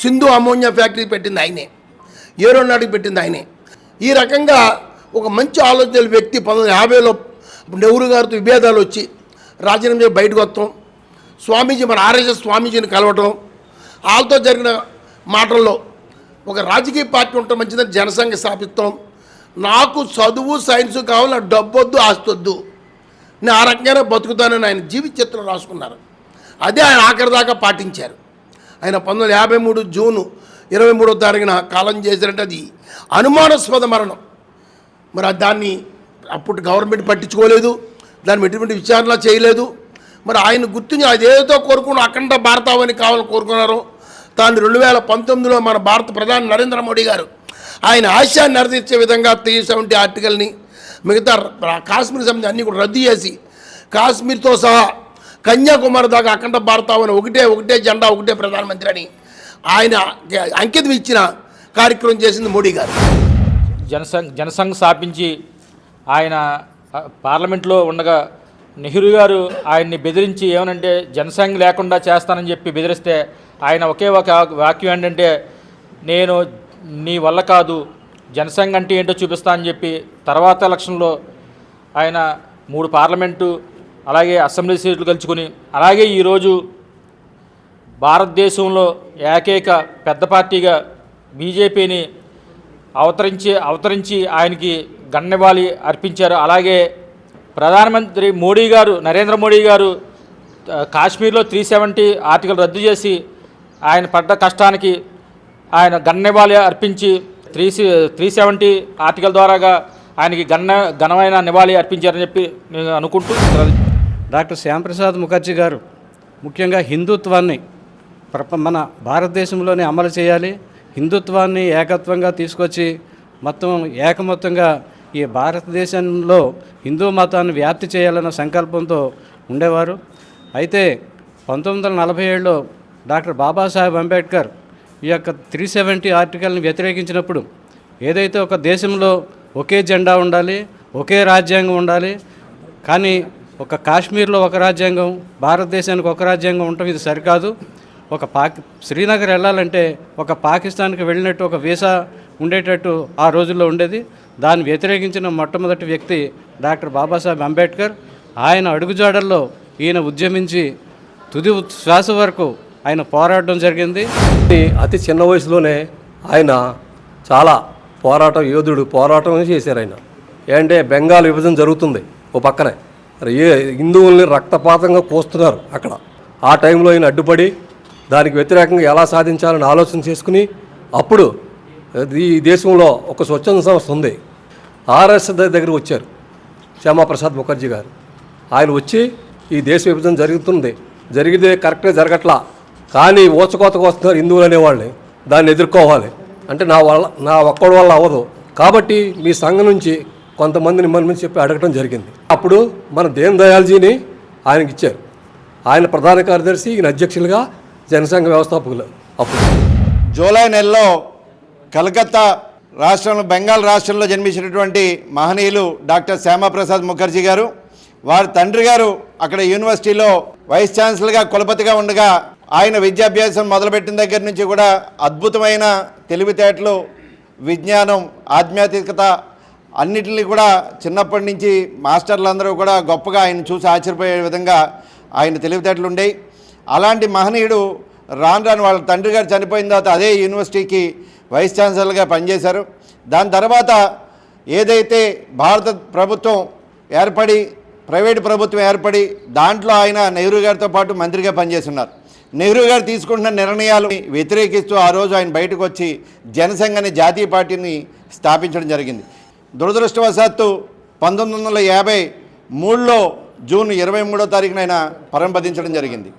సింధు అమోనియా ఫ్యాక్టరీ పెట్టింది ఆయనే. ఏరోనాటిక్ పెట్టింది ఆయనే. ఈ రకంగా ఒక మంచి ఆలోచన వ్యక్తి 1950లో నెహ్రూ గారితో విభేదాలు వచ్చి రాజీనామా చేసి బయటకు వస్తాం, స్వామీజీ మన ఆర్ఎస్ఎస్ స్వామీజీని కలవటం, వాళ్ళతో జరిగిన మాటల్లో ఒక రాజకీయ పార్టీ ఉంటే మంచిదని జనసంఘ స్థాపిస్తాం, నాకు చదువు సైన్సు కావాలి, నాకు డబ్బు వద్దు, ఆస్తి వద్దు, నేను ఆ రకంగానే బతుకుతానని ఆయన జీవిత చిత్రం రాసుకున్నారు. అదే ఆయన ఆఖరి దాకా పాటించారు. ఆయన 1953 జూన్ 23వ తారీఖున కాలం చేశారంటే అది అనుమానాస్పద మరణం. మరి దాన్ని అప్పుడు గవర్నమెంట్ పట్టించుకోలేదు, దాన్ని ఎటువంటి విచారణ చేయలేదు. మరి ఆయన గుర్తించి అదేదో కోరుకున్న అఖండ భారతావని కావాలని కోరుకున్నారో తాను 2019లో మన భారత ప్రధాని నరేంద్ర మోడీ గారు ఆయన ఆశయాన్ని నెరవేర్చే విధంగా 370 ఆర్టికల్ని మిగతా కాశ్మీర్ సంబంధించి అన్నీ కూడా రద్దు చేసి కాశ్మీర్తో సహా కన్యాకుమారి దాకా అఖండ భారతావని ఒకటే జెండా, ఒకటే ప్రధానమంత్రి అని ఆయన అంకితం ఇచ్చిన కార్యక్రమం చేసింది మోడీ గారు. జనసంఘ్ స్థాపించి ఆయన పార్లమెంట్లో ఉండగా నెహ్రూ గారు ఆయన్ని బెదిరించి ఏమనంటే జనసంఘ్ లేకుండా చేస్తానని చెప్పి బెదిరిస్తే ఆయన ఒకే ఒక వాక్యం ఏంటంటే, నేను నీ వల్ల కాదు, జనసంఘ్ అంటే ఏంటో చూపిస్తా అని చెప్పి తర్వాత ఎలక్షన్లో ఆయన 3 పార్లమెంటు అలాగే అసెంబ్లీ సీట్లు గెలుచుకుని అలాగే ఈరోజు భారతదేశంలో ఏకైక పెద్ద పార్టీగా బీజేపీని అవతరించి ఆయనకి గన్నెవాలి అర్పించారు. అలాగే ప్రధానమంత్రి మోడీ గారు, నరేంద్ర మోడీ గారు కాశ్మీర్లో 370 ఆర్టికల్ రద్దు చేసి ఆయన పడ్డ కష్టానికి ఆయన గన్నెవాలి అర్పించి 370 ఆర్టికల్ ద్వారాగా ఆయనకి ఘనమైన నివాళి అర్పించారని చెప్పి నేను అనుకుంటూ, డాక్టర్ శ్యాంప్రసాద్ ముఖర్జీ గారు ముఖ్యంగా హిందుత్వాన్ని మన భారతదేశంలోనే అమలు చేయాలి, హిందుత్వాన్ని ఏకత్వంగా తీసుకొచ్చి ఏకమొత్తంగా ఈ భారతదేశంలో హిందూ మతాన్ని వ్యాప్తి చేయాలన్న సంకల్పంతో ఉండేవారు. అయితే 1947లో డాక్టర్ బాబాసాహెబ్ అంబేద్కర్ ఈ యొక్క 370 ఆర్టికల్ని వ్యతిరేకించినప్పుడు ఏదైతే ఒక దేశంలో ఒకే జెండా ఉండాలి, ఒకే రాజ్యాంగం ఉండాలి, కానీ ఒక కాశ్మీర్లో ఒక రాజ్యాంగం, భారతదేశానికి ఒక రాజ్యాంగం ఉండటం ఇది సరికాదు, శ్రీనగర్ వెళ్ళాలంటే ఒక పాకిస్తాన్కి వెళ్ళినట్టు ఒక వీసా ఉండేటట్టు ఆ రోజుల్లో ఉండేది. దాన్ని వ్యతిరేకించిన మొట్టమొదటి వ్యక్తి డాక్టర్ బాబాసాహెబ్ అంబేద్కర్. ఆయన అడుగుజాడల్లో ఈయన ఉద్యమించి తుది శ్వాస వరకు ఆయన పోరాడడం జరిగింది. అతి చిన్న వయసులోనే ఆయన చాలా పోరాటం చేశారు. ఆయన ఏంటంటే బెంగాల్ విభజన జరుగుతుంది ఓ పక్కనే, మరి హిందువుల్ని రక్తపాతంగా కోస్తున్నారు అక్కడ. ఆ టైంలో ఆయన అడ్డుపడి దానికి వ్యతిరేకంగా ఎలా సాధించాలని ఆలోచన చేసుకుని అప్పుడు ఈ దేశంలో ఒక స్వచ్ఛంద సంస్థ ఉంది, ఆర్ఎస్ఎస్ దగ్గరికి వచ్చారు శ్యామాప్రసాద్ ముఖర్జీ గారు. ఆయన వచ్చి ఈ దేశ విభజన జరిగితే కరెక్ట్గా జరగట్లా, కానీ ఓచకోతకు వస్తున్నారు హిందువులు అనేవాళ్ళని, దాన్ని ఎదుర్కోవాలి అంటే నా ఒక్కడి వల్ల అవ్వదు, కాబట్టి మీ సంఘం నుంచి కొంతమందిని మనం చెప్పి అడగటం జరిగింది. అప్పుడు మన దీన్ దయాల్జీని ఆయనకి ఇచ్చారు. ఆయన ప్రధాన కార్యదర్శి, ఈయన అధ్యక్షులుగా జనసంఘ వ్యవస్థాపకులు. అప్పుడు జూలై నెలలో కలకత్తా రాష్ట్రంలో, బెంగాల్ రాష్ట్రంలో జన్మించినటువంటి మహనీయులు డాక్టర్ శ్యామాప్రసాద్ ముఖర్జీ గారు, వారి తండ్రి గారు అక్కడ యూనివర్సిటీలో వైస్ ఛాన్సలర్గా కులపతిగా ఉండగా ఆయన విద్యాభ్యాసం మొదలుపెట్టిన దగ్గర నుంచి కూడా అద్భుతమైన తెలివితేటలు, విజ్ఞానం, ఆధ్యాత్మికత అన్నిటిని కూడా చిన్నప్పటి నుంచి మాస్టర్లందరూ కూడా గొప్పగా ఆయన చూసి ఆశ్చర్యపోయే విధంగా ఆయన తెలివితేటలు ఉండేవి. అలాంటి మహనీయుడు రాను వాళ్ళ తండ్రి గారు చనిపోయిన తర్వాత అదే యూనివర్సిటీకి వైస్ ఛాన్సలర్గా పనిచేశారు. దాని తర్వాత ఏదైతే భారత ప్రభుత్వం ఏర్పడి, ప్రైవేటు ప్రభుత్వం ఏర్పడి దాంట్లో ఆయన నెహ్రూ గారితో పాటు మంత్రిగా పనిచేస్తున్నారు. నెహ్రూ గారు తీసుకుంటున్న నిర్ణయాలు వ్యతిరేకిస్తూ ఆ రోజు ఆయన బయటకు వచ్చి జనసంఘ్ అనే జాతీయ పార్టీని స్థాపించడం జరిగింది. దురదృష్టవశాత్తు 1953లో జూన్ 23వ తారీఖున ఆయన పరంపదించడం జరిగింది.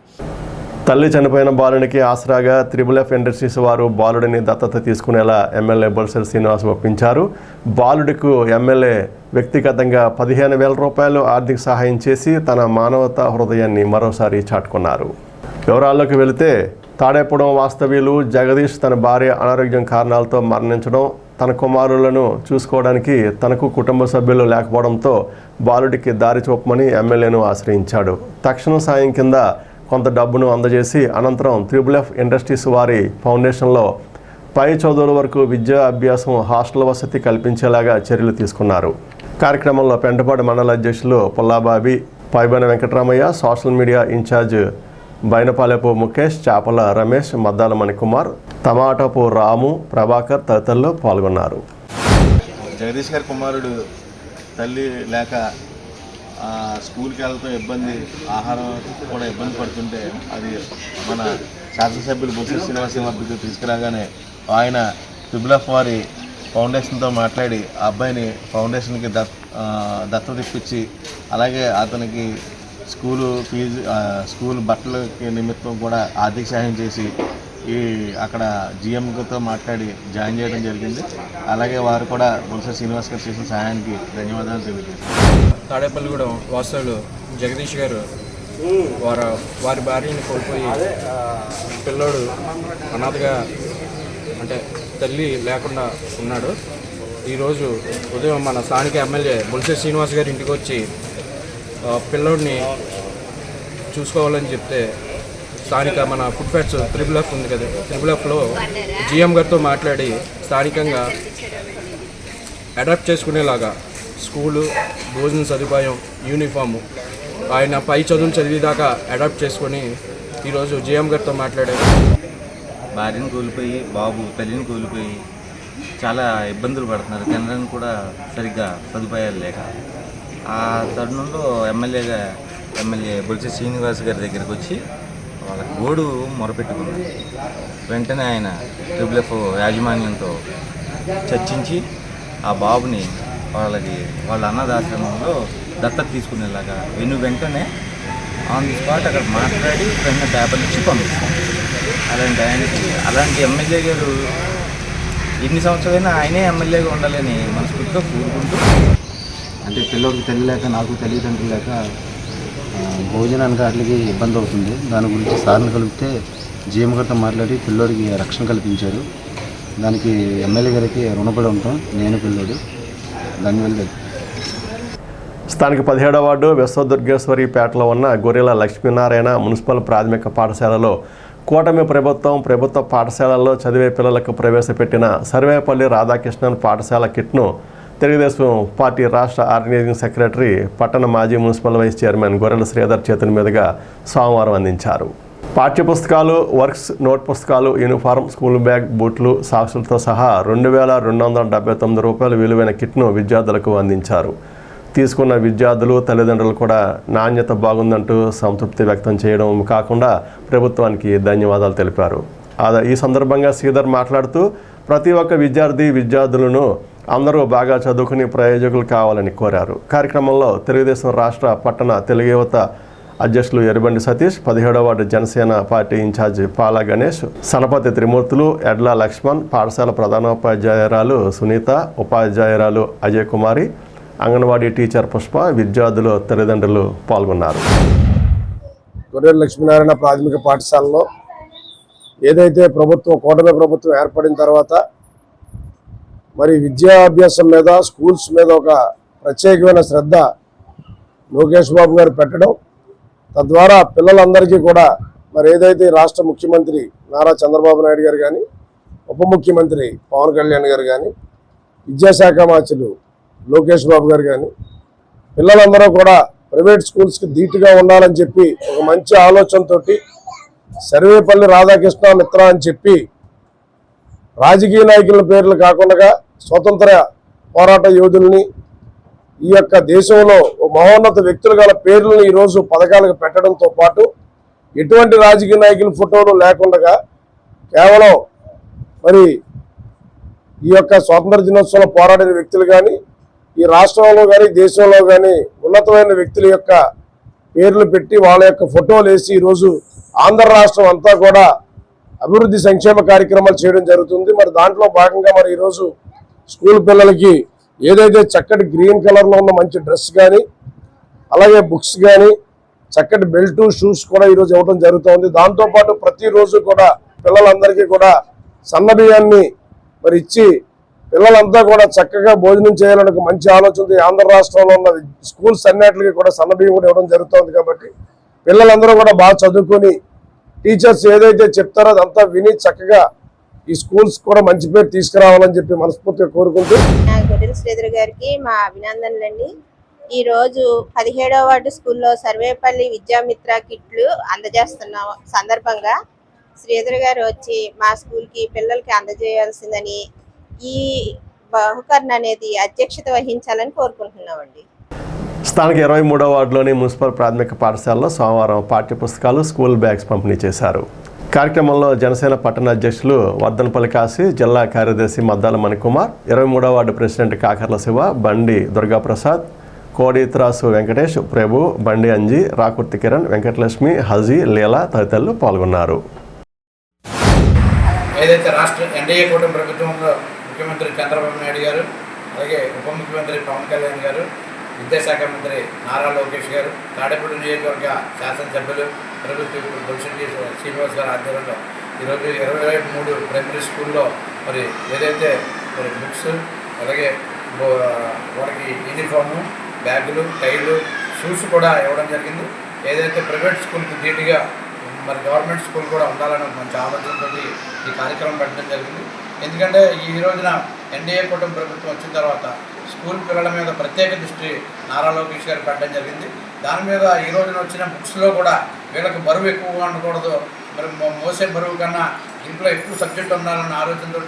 తల్లి చనిపోయిన బాలునికి ఆసరాగా త్రిబుల్-ఎఫ్ ఇండస్ట్రీస్ వారు బాలుడిని దత్తత తీసుకునేలా ఎమ్మెల్యే బొల్సెల శ్రీనివాస్ ఒప్పించారు. బాలుడికు ఎమ్మెల్యే వ్యక్తిగతంగా 15,000 రూపాయలు ఆర్థిక సహాయం చేసి తన మానవతా హృదయాన్ని మరోసారి చాటుకున్నారు. వివరాల్లోకి వెళితే తాడేపుడం వాస్తవ్యులు జగదీష్ తన భార్య అనారోగ్యం కారణాలతో మరణించడం, తన కుమారులను చూసుకోవడానికి తనకు కుటుంబ సభ్యులు లేకపోవడంతో బాలుడికి దారి చూపమని ఎమ్మెల్యేను ఆశ్రయించాడు. తక్షణ సాయం కింద కొంత డబ్బును అందజేసి అనంతరం త్రిబుల్-ఎఫ్ ఇండస్ట్రీస్ వారి ఫౌండేషన్లో పై చదువుల వరకు విద్యా అభ్యాసం హాస్టల్ వసతి కల్పించేలాగా చర్యలు తీసుకున్నారు. కార్యక్రమంలో పెంటపాడు మండల అధ్యక్షులు Pullababi, Paibana Venkataramayya, social media incharge Bainapalepu Mukesh, Chapala Ramesh, Maddala Manikumar, టమాటపు రాము, ప్రభాకర్ తదితరులు పాల్గొన్నారు. జగదీష్ గారి కుమారుడు తల్లి లేక స్కూల్కి వెళ్తాం ఇబ్బంది, ఆహారం కూడా ఇబ్బంది పడుతుంటే అది మన శాసనసభ్యులు బొల్సెల శ్రీనివాస్ వద్దకు తీసుకురాగానే ఆయన త్రిబుల్-ఎఫ్ వారి ఫౌండేషన్తో మాట్లాడి ఆ అబ్బాయిని ఫౌండేషన్కి దత్తత ఇప్పించి అలాగే అతనికి స్కూల్ బట్టలకి నిమిత్తం కూడా ఆర్థిక సహాయం చేసి అక్కడ జిఎంతో మాట్లాడి జాయిన్ చేయడం జరిగింది. అలాగే వారు కూడా బొల్సెల శ్రీనివాస్ గారు చేసిన సహాయానికి ధన్యవాదాలు తెలియజేస్తారు. తాడేపల్లిగూడెం వాస్తవులు జగదీష్ గారు వారి భార్యని కోల్పోయి పిల్లోడు అనాథగా అంటే తల్లి లేకుండా ఉన్నాడు. ఈరోజు ఉదయం మన స్థానిక ఎమ్మెల్యే బొల్సెల శ్రీనివాస్ గారి ఇంటికి వచ్చి పిల్లోడిని చూసుకోవాలని చెప్తే స్థానిక మన ఫుడ్ ఫ్యాట్స్ త్రిబుల్-ఎఫ్ ఉంది కదా, త్రిబుల్-ఎఫ్లో జిఎం గారితో మాట్లాడి స్థానికంగా అడాప్ట్ చేసుకునేలాగా స్కూలు, భోజన సదుపాయం, యూనిఫాము ఆయన పై చదువులు చదివేదాకా అడాప్ట్ చేసుకొని ఈరోజు జిఎం గారితో మాట్లాడారు. భార్యను కోల్పోయి బాబు తల్లిని కోల్పోయి చాలా ఇబ్బందులు పడుతున్నారు. తినడానికి కూడా సరిగ్గా సదుపాయాలు లేక ఆ తరుణంలో ఎమ్మెల్యే బొల్సెల శ్రీనివాస్ గారి దగ్గరికి వచ్చి వాళ్ళ గోడు మొరపెట్టుకున్నారు. వెంటనే ఆయన త్రిబుల్-ఎఫ్ యాజమాన్యంతో చర్చించి ఆ బాబుని వాళ్ళ అనాథాశ్రమంలో దత్తత తీసుకునేలాగా వెంటనే ఆన్ ది స్పాట్ అక్కడ మాట్లాడి వెంటనే పేపర్లు ఇచ్చి పంపిస్తాం. అలాంటి ఎమ్మెల్యే గారు ఎన్ని సంవత్సరాలైనా ఆయనే ఎమ్మెల్యేగా ఉండాలని మనస్ఫూర్తిగా కోరుకుంటూ, అంటే పిల్లలకి తల్లి లేక నాకు తల్లిదండ్రులు లేక భోజనానికి వాటికి ఇబ్బంది అవుతుంది. దాని గురించి సార్ని కలిపితే జిఎం గారితో మాట్లాడి పిల్లోడికి రక్షణ కల్పించారు. దానికి ఎమ్మెల్యే గారికి రుణపడి ఉంటాం నేను పిల్లోడు. దానివల్ల స్థానిక 17వ వార్డు విశ్వదుర్గేశ్వరిపేటలో ఉన్న గొర్రెల లక్ష్మీనారాయణ మున్సిపల్ ప్రాథమిక పాఠశాలలో కూటమి ప్రభుత్వ పాఠశాలల్లో చదివే పిల్లలకు ప్రవేశపెట్టిన సర్వేపల్లి రాధాకృష్ణన్ పాఠశాల కిట్ను తెలుగుదేశం పార్టీ రాష్ట్ర ఆర్గనైజింగ్ సెక్రటరీ, పట్టణ మాజీ మున్సిపల్ వైస్ చైర్మన్ గొర్రెల శ్రీధర్ చేతుల మీదుగా సోమవారం అందించారు. పాఠ్యపుస్తకాలు, వర్క్స్, నోట్ పుస్తకాలు, యూనిఫారం, స్కూల్ బ్యాగ్, బూట్లు, సాక్సులతో సహా 2,279 రూపాయల విలువైన కిట్ను విద్యార్థులకు అందించారు. తీసుకున్న విద్యార్థులు, తల్లిదండ్రులు కూడా నాణ్యత బాగుందంటూ సంతృప్తి వ్యక్తం చేయడం కాకుండా ప్రభుత్వానికి ధన్యవాదాలు తెలిపారు. ఈ సందర్భంగా శ్రీధర్ మాట్లాడుతూ ప్రతి ఒక్క విద్యార్థులను అందరూ బాగా చదువుకుని ప్రయోజకులు కావాలని కోరారు. కార్యక్రమంలో తెలుగుదేశం రాష్ట్ర పట్టణ తెలుగు యువత అధ్యక్షులు ఎర్రబండి సతీష్, 17వ ward Janasena party incharge Pala Ganesh, Sanapathi Trimurthulu, Edla Lakshman, పాఠశాల ప్రధానోపాధ్యాయురాలు సునీత, ఉపాధ్యాయురాలు అజయ్ కుమారి, అంగన్వాడీ టీచర్ పుష్ప, విద్యార్థులు, తల్లిదండ్రులు పాల్గొన్నారు. గొర్రెల లక్ష్మీనారాయణ ప్రాథమిక పాఠశాలలో ఏదైతే కూటమి ప్రభుత్వం ఏర్పడిన తర్వాత మరి విద్యాభ్యాసం మీద, స్కూల్స్ మీద ఒక ప్రత్యేకమైన శ్రద్ధ లోకేష్ బాబు గారు పెట్టడం, తద్వారా పిల్లలందరికీ కూడా మరి ఏదైతే రాష్ట్ర ముఖ్యమంత్రి నారా చంద్రబాబు నాయుడు గారు కానీ, ఉప ముఖ్యమంత్రి పవన్ కళ్యాణ్ గారు కానీ, విద్యాశాఖ మంత్రులు లోకేష్ బాబు గారు కానీ పిల్లలందరూ కూడా ప్రైవేట్ స్కూల్స్కి ధీటుగా ఉండాలని చెప్పి ఒక మంచి ఆలోచనతో సర్వేపల్లి రాధాకృష్ణ మిత్ర అని చెప్పి రాజకీయ నాయకుల పేర్లు కాకుండా స్వతంత్ర పోరాట యోధుల్ని, ఈ దేశంలో మహోన్నత వ్యక్తులు గల పేర్లను ఈరోజు పథకాలకు పెట్టడంతో పాటు ఎటువంటి రాజకీయ నాయకుల ఫోటోలు లేకుండా కేవలం మరి ఈ యొక్క స్వాతంత్ర దినోత్సవంలో పోరాడిన వ్యక్తులు కానీ ఈ రాష్ట్రంలో కానీ దేశంలో కానీ ఉన్నతమైన వ్యక్తుల యొక్క పేర్లు పెట్టి వాళ్ళ యొక్క ఫోటోలు వేసి ఈరోజు ఆంధ్ర రాష్ట్రం అంతా కూడా అభివృద్ధి సంక్షేమ కార్యక్రమాలు చేయడం జరుగుతుంది. మరి దాంట్లో భాగంగా మరి ఈరోజు స్కూల్ పిల్లలకి ఏదైతే చక్కటి గ్రీన్ కలర్లో ఉన్న మంచి డ్రెస్ కానీ అలాగే బుక్స్ కానీ చక్కటి బెల్ట్ షూస్ కూడా ఈరోజు ఇవ్వడం జరుగుతుంది. దాంతోపాటు ప్రతిరోజు కూడా పిల్లలందరికీ కూడా సన్నబియ్యాన్ని మరి ఇచ్చి పిల్లలంతా కూడా చక్కగా భోజనం చేయాలని ఒక మంచి ఆలోచనతో ఆంధ్ర రాష్ట్రంలో ఉన్న స్కూల్స్ అన్నిటికీ కూడా సన్నబియ్యం కూడా ఇవ్వడం జరుగుతుంది. కాబట్టి పిల్లలందరూ కూడా బాగా చదువుకొని టీచర్స్ ఏదైతే చెప్తారో అదంతా విని చక్కగా ఈ స్కూల్స్ కూడా మంచి పేరు తీసుకురావాలని చెప్పి మనస్ఫూర్తిగా కోరుకుంటూ గొడ్డెల శ్రీధర్ గారికి మా అభినందనలండి. ఈ రోజు 17వ వార్డు స్కూల్లో సర్వేపల్లి విద్యామిత్ర కిట్లు అందజేస్తున్న సందర్భంగా శ్రీధర్ గారు వచ్చి మా స్కూల్కి పిల్లలకి అందజేయాల్సిందని ఈ బహుకరణ అనేది అధ్యక్షత వహించాలని కోరుకుంటున్నామండి. స్థానిక 23వ వార్డులోని మున్సిపల్ ప్రాథమిక పాఠశాలలో సోమవారం పాఠ్యపుస్తకాలు స్కూల్ బ్యాగ్స్ పంపిణీ చేశారు. కార్యక్రమంలో జనసేన పట్టణ అధ్యక్షులు వర్ధనపల్లి కాశీ, జిల్లా కార్యదర్శి మద్దాల మణికుమార్, 23వ వార్డు ప్రెసిడెంట్ కాకర్ల శివ, బండి దుర్గాప్రసాద్, కోడిత్రాసు వెంకటేష్, ప్రభు, బండి అంజీ, రాకుర్తి కిరణ్, వెంకటలక్ష్మి, హజీ, లీలా తదితరులు పాల్గొన్నారు. ఏదైతే రాష్ట్ర ఎన్డీఏ కూటమి ప్రభుత్వంలో ముఖ్యమంత్రి చంద్రబాబు నాయుడు గారు, అలాగే ఉప ముఖ్యమంత్రి పవన్ కళ్యాణ్ గారు, విద్యాశాఖ మంత్రి నారా లోకేష్ గారు, తాడేపల్లి నియోజకవర్గ శాసనసభ్యులు ప్రభుత్వ బొలిశెట్టి శ్రీనివాస్ గారి ఆధ్వర్యంలో ఈరోజు 23 ప్రైమరీ స్కూల్లో మరి ఏదైతే మరి బుక్స్ అలాగే వాళ్ళకి యూనిఫాము, బ్యాగులు, టైలు, షూస్ కూడా ఇవ్వడం జరిగింది. ఏదైతే ప్రైవేట్ స్కూల్కి ధీటుగా మరి గవర్నమెంట్ స్కూల్ కూడా ఉండాలని మంచి ఆలోచనతో ఈ కార్యక్రమం పెట్టడం జరిగింది. ఎందుకంటే ఈ రోజున ఎన్డీఏ కూటమి ప్రభుత్వం వచ్చిన తర్వాత స్కూల్ పిల్లల మీద ప్రత్యేక దృష్టి నారా లోకేష్ గారు పెట్టడం జరిగింది. దాని మీద ఈ రోజున వచ్చిన బుక్స్లో కూడా వీళ్ళకి బరువు ఎక్కువగా ఉండకూడదు, మరి మోసే బరువు కన్నా ఇంట్లో ఎక్కువ సబ్జెక్ట్ ఉండాలన్న ఆలోచనతో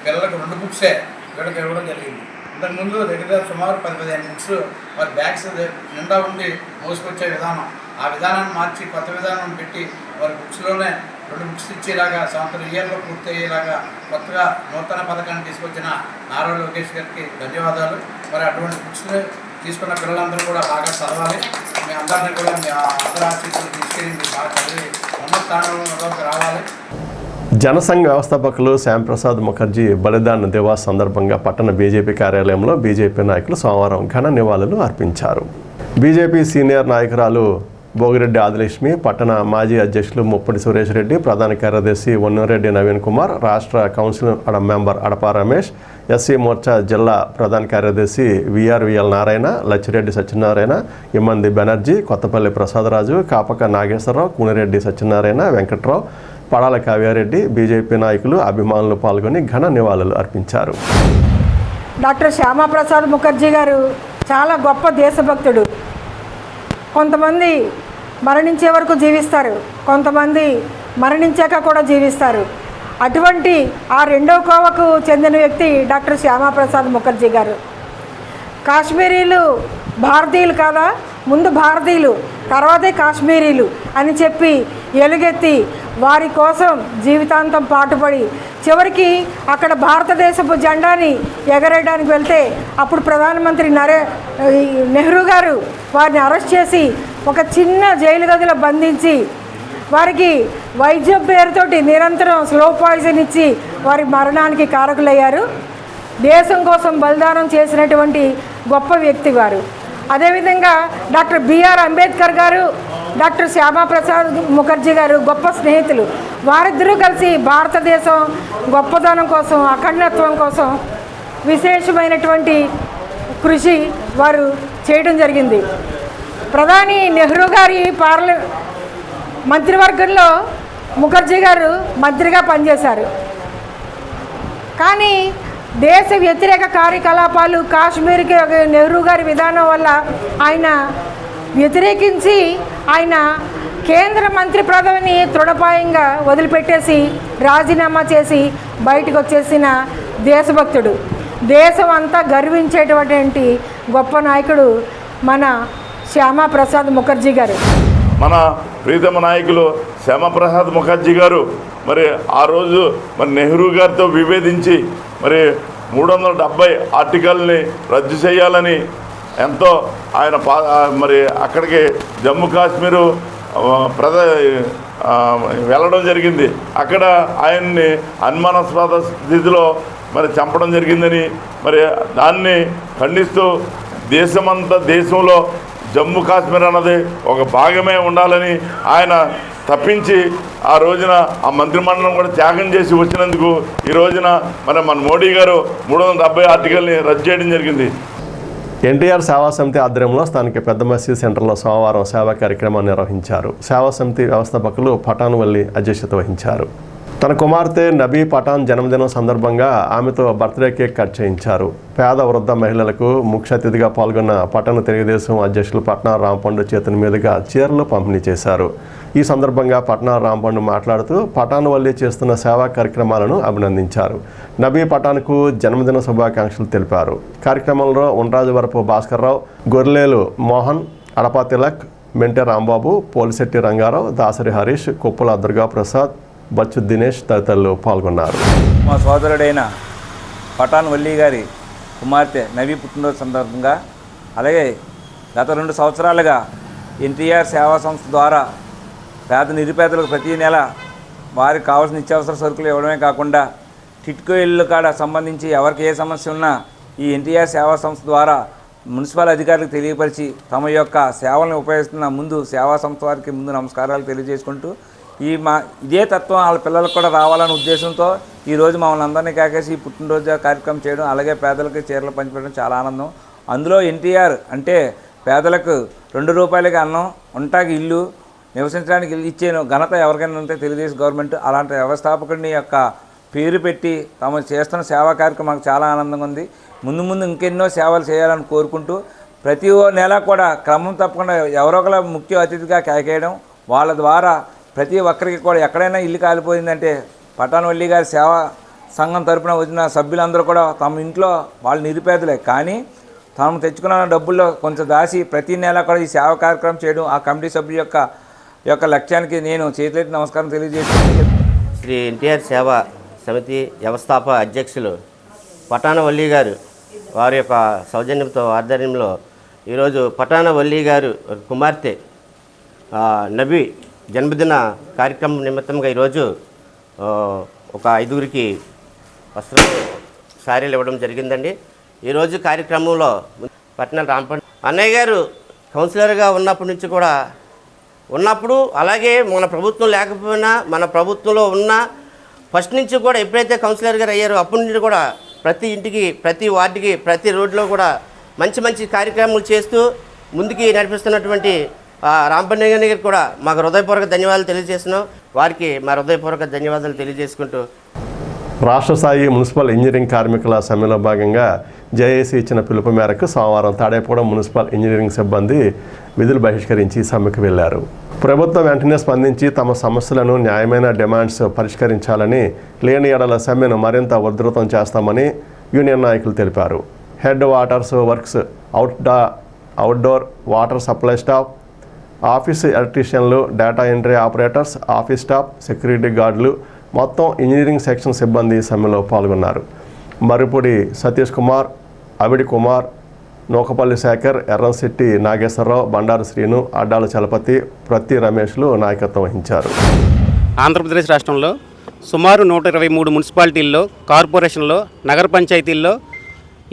పిల్లలకు 2 బుక్సే వీళ్ళకి ఇవ్వడం జరిగింది. ఇంతకుముందు దగ్గర సుమారు 10-15 బుక్స్ మరి బ్యాగ్స్ నిండా ఉండి మోసుకొచ్చే విధానం, ఆ విధానాన్ని మార్చి కొత్త విధానం పెట్టి వారి బుక్స్లోనే 2 బుక్స్ ఇచ్చేలాగా సంవత్సరం ఇయర్లో పూర్తి అయ్యేలాగా కొత్తగా నూతన పథకాన్ని తీసుకొచ్చిన నారా లోకేష్ గారికి ధన్యవాదాలు. మరి అటువంటి బుక్స్ తీసుకున్న పిల్లలందరూ కూడా బాగా చదవాలి. మీ అందరినీ కూడా మీ అందరి ఆశీస్సులు తీసుకెళ్ళి మీరు బాగా చదివి ఉన్నత స్థానంలోకి రావాలి. జనసంఘ్ వ్యవస్థాపకులు శ్యాంప్రసాద్ ముఖర్జీ బలిదాన దివాస్ సందర్భంగా పట్టణ బీజేపీ కార్యాలయంలో బీజేపీ నాయకులు సోమవారం ఘన నివాళులు అర్పించారు. బీజేపీ సీనియర్ నాయకురాలు భోగిరెడ్డి ఆదిలక్ష్మి, పట్టణ మాజీ అధ్యక్షులు ముప్పటి సురేష్ రెడ్డి, ప్రధాన కార్యదర్శి వన్నరెడ్డి నవీన్ కుమార్, రాష్ట్ర కౌన్సిల్ మెంబర్ అడపా రమేష్, ఎస్సీ మోర్చా జిల్లా ప్రధాన కార్యదర్శి విఆర్విఎల్ నారాయణ, లచ్చిరెడ్డి సత్యనారాయణ, ఇమ్మంది బెనర్జీ, కొత్తపల్లి ప్రసాదరాజు, కాపక నాగేశ్వరరావు, కూనిరెడ్డి సత్యనారాయణ, వెంకట్రావు, పడాల కావ్యారెడ్డి, బీజేపీ నాయకులు, అభిమానులు పాల్గొని ఘన నివాళులు అర్పించారు. డాక్టర్ శ్యామాప్రసాద్ ముఖర్జీ గారు చాలా గొప్ప దేశభక్తుడు. కొంతమంది మరణించే వరకు జీవిస్తారు, కొంతమంది మరణించాక కూడా జీవిస్తారు. అటువంటి ఆ 2వ కోవకు చెందిన వ్యక్తి డాక్టర్ శ్యామాప్రసాద్ ముఖర్జీ గారు. కాశ్మీరీలు భారతీయులు కాదా, ముందు భారతీయులు తర్వాతే కాశ్మీరీలు అని చెప్పి ఎలుగెత్తి వారి కోసం జీవితాంతం పాటుపడి చివరికి అక్కడ భారతదేశపు జెండాని ఎగరేయడానికి వెళ్తే అప్పుడు ప్రధానమంత్రి నెహ్రూ గారు వారిని అరెస్ట్ చేసి ఒక చిన్న జైలు గదిలో బంధించి వారికి వైద్యం పేరుతోటి నిరంతరం స్లో పాయిజన్ ఇచ్చి వారి మరణానికి కారకులయ్యారు. దేశం కోసం బలిదానం చేసినటువంటి గొప్ప వ్యక్తి వారు. అదేవిధంగా డాక్టర్ బిఆర్ అంబేద్కర్ గారు, డాక్టర్ శ్యామాప్రసాద్ ముఖర్జీ గారు గొప్ప స్నేహితులు. వారిద్దరూ కలిసి భారతదేశం గొప్పదనం కోసం, అఖండత్వం కోసం విశేషమైనటువంటి కృషి వారు చేయడం జరిగింది. ప్రధాని నెహ్రూ గారి మంత్రివర్గంలో ముఖర్జీ గారు మంత్రిగా పనిచేశారు. కానీ దేశ వ్యతిరేక కార్యకలాపాలు కాశ్మీర్కి నెహ్రూ గారి విధానం వల్ల ఆయన వ్యతిరేకించి ఆయన కేంద్ర మంత్రి పదవిని తృఢపాయంగా వదిలిపెట్టేసి రాజీనామా చేసి బయటకు వచ్చేసిన దేశభక్తుడు. దేశం అంతా గర్వించేటటువంటి గొప్ప నాయకుడు మన శ్యామాప్రసాద్ ముఖర్జీ గారు. మన ప్రీతమ నాయకులు శ్యామప్రసాద్ ముఖర్జీ గారు మరి ఆ రోజు మరి నెహ్రూ గారితో విభేదించి మరి 370 ఆర్టికల్ని రద్దు చేయాలని ఎంతో ఆయన మరి అక్కడికి జమ్మూ కాశ్మీరు వెళ్ళడం జరిగింది. అక్కడ ఆయన్ని అనుమానాస్పద స్థితిలో మరి చంపడం జరిగిందని మరి దాన్ని ఖండిస్తూ దేశంలో జమ్మూ కాశ్మీర్ అన్నది ఒక భాగమే ఉండాలని ఆయన తప్పించి ఆ రోజున ఆ మంత్రిమండలం కూడా త్యాగం చేసి వచ్చినందుకు ఈ రోజున మన మోడీ గారు 370 ఆర్టికల్ని రద్దు చేయడం జరిగింది. ఎన్టీఆర్ సేవా సమితి ఆధ్వర్యంలో స్థానిక పెద్ద మసీద్ సెంటర్లో సోమవారం సేవా కార్యక్రమాన్ని నిర్వహించారు. సేవా సమితి వ్యవస్థాపకులు పఠాన్ వల్లి అధ్యక్షత వహించారు. తన కుమార్తె నబీ పఠాన్ జన్మదినం సందర్భంగా ఆమెతో బర్త్డే కేక్ కట్ చేయించారు. పేద వృద్ధ మహిళలకు ముఖ్య అతిథిగా పాల్గొన్న పట్టణ తెలుగుదేశం అధ్యక్షులు పట్నా రాంపండు చేతుల మీదుగా చీరలు పంపిణీ చేశారు. ఈ సందర్భంగా పట్నా రాంపండు మాట్లాడుతూ పఠాన్ వల్లి చేస్తున్న సేవా కార్యక్రమాలను అభినందించారు. నబీ పఠాన్కు జన్మదిన శుభాకాంక్షలు తెలిపారు. కార్యక్రమంలో ఉండ్రాజవరపు భాస్కర్రావు, గొర్లేలు మోహన్, అడపా తిలక్, మెంటె రాంబాబు, పోలిశెట్టి రంగారావు, దాసరి హరీష్, కుప్పల దుర్గాప్రసాద్, బచ్చు దినేష్ తదితరులు పాల్గొన్నారు. మా సోదరుడైన పఠాన్ వల్లి గారి కుమార్తె నవీ పుట్టినరోజు సందర్భంగా అలాగే గత 2 సంవత్సరాలుగా ఎన్టీఆర్ సేవా సంస్థ ద్వారా పేద నిరుపేదలకు ప్రతి నెల వారికి కావాల్సిన నిత్యావసర సరుకులు ఇవ్వడమే కాకుండా టిట్కో ఇళ్ళు కాడ సంబంధించి ఎవరికి ఏ సమస్య ఉన్నా ఈ ఎన్టీఆర్ సేవా సంస్థ ద్వారా మున్సిపల్ అధికారులకు తెలియపరిచి తమ యొక్క సేవలను ఉపయోగిస్తున్న ముందు సేవా సంస్థ వారికి ముందు నమస్కారాలు తెలియజేసుకుంటూ ఇదే తత్వం వాళ్ళ పిల్లలకు కూడా రావాలనే ఉద్దేశంతో ఈరోజు మమ్మల్ని అందరినీ కాకేసి ఈ పుట్టినరోజు కార్యక్రమం చేయడం, అలాగే పేదలకు చీరలు పంచిపెట్టడం చాలా ఆనందం. అందులో ఎన్టీఆర్ అంటే పేదలకు 2 రూపాయలకి అన్నం, ఉంటాకి ఇల్లు, నివసించడానికి ఇల్లు ఇచ్చే ఘనత ఎవరికైనా ఉంటే తెలుగుదేశం గవర్నమెంట్ అలాంటి వ్యవస్థాపకుడిని యొక్క పేరు పెట్టి తమ చేస్తున్న సేవా కార్యక్రమం మాకు చాలా ఆనందంగా ఉంది. ముందు ఇంకెన్నో సేవలు చేయాలని కోరుకుంటూ ప్రతి నెల కూడా క్రమం తప్పకుండా ఎవరో ఒకరు ముఖ్య అతిథిగా కేకేయడం, వాళ్ళ ద్వారా ప్రతి ఒక్కరికి కూడా ఎక్కడైనా ఇల్లు కాలిపోయిందంటే పఠాన్ వల్లి గారి సేవా సంఘం తరపున వచ్చిన సభ్యులందరూ కూడా తమ ఇంట్లో వాళ్ళు నిరుపేదలే కానీ తాము తెచ్చుకున్న డబ్బుల్లో కొంచెం దాచి ప్రతి నెల కూడా ఈ సేవా కార్యక్రమం చేయడం ఆ కమిటీ సభ్యుల యొక్క లక్ష్యానికి నేను చేతులెత్తి నమస్కారం తెలియజేస్తున్నాను. శ్రీ ఎన్టీఆర్ సేవా సమితి వ్యవస్థాపక అధ్యక్షులు పఠాన్ వల్లి గారు వారి యొక్క సౌజన్యంతో ఆధ్వర్యంలో ఈరోజు పఠాన్ వల్లి గారు కుమార్తె నబీ జన్మదిన కార్యక్రమం నిమిత్తంగా ఈరోజు ఒక 5గురికి వస్త్రాలు శారీలు ఇవ్వడం జరిగిందండి. ఈరోజు కార్యక్రమంలో పట్నం రాంపండు అన్నయ్య గారు కౌన్సిలర్గా ఉన్నప్పటి నుంచి కూడా ఉన్నప్పుడు అలాగే మన ప్రభుత్వం లేకపోయినా మన ప్రభుత్వంలో ఉన్న ఫస్ట్ నుంచి కూడా ఎప్పుడైతే కౌన్సిలర్ గారు అయ్యారో అప్పటి నుంచి కూడా ప్రతి ఇంటికి, ప్రతి వార్డుకి, ప్రతి రోడ్లో కూడా మంచి కార్యక్రమాలు చేస్తూ ముందుకి నడిపిస్తున్నటువంటి రాంపండు గారికి కూడా మాకు హృదయపూర్వక ధన్యవాదాలు తెలియజేస్తున్నాం. వారికి మా హృదయపూర్వక ధన్యవాదాలు తెలియజేసుకుంటూ రాష్ట్ర స్థాయి మున్సిపల్ ఇంజనీరింగ్ కార్మికుల సమ్మెలో భాగంగా జేఏసీ ఇచ్చిన పిలుపు మేరకు సోమవారం తాడేపూడెం మున్సిపల్ ఇంజనీరింగ్ సిబ్బంది విధులు బహిష్కరించి సమ్మెకు వెళ్లారు. ప్రభుత్వం వెంటనే స్పందించి తమ సమస్యలను న్యాయమైన డిమాండ్స్ పరిష్కరించాలని, లేని ఎడల సమ్మెను మరింత ఉధృతం చేస్తామని యూనియన్ నాయకులు తెలిపారు. Head waters works, outdoor water supply staff, office ఎలక్ట్రీషియన్లు, data entry operators, office staff, security గార్డులు, మొత్తం ఇంజనీరింగ్ సెక్షన్ సిబ్బంది సమ్మెలో పాల్గొన్నారు. మరుపూడి సతీష్ కుమార్, అవిడి కుమార్, నూకపల్లి శేఖర్, ఎర్రంశెట్టి నాగేశ్వరరావు, బండారు శ్రీను, అడ్డాల చలపతి, ప్రతి రమేష్లు నాయకత్వం వహించారు. ఆంధ్రప్రదేశ్ రాష్ట్రంలో సుమారు 123 మున్సిపాలిటీల్లో, కార్పొరేషన్లో, నగర పంచాయతీల్లో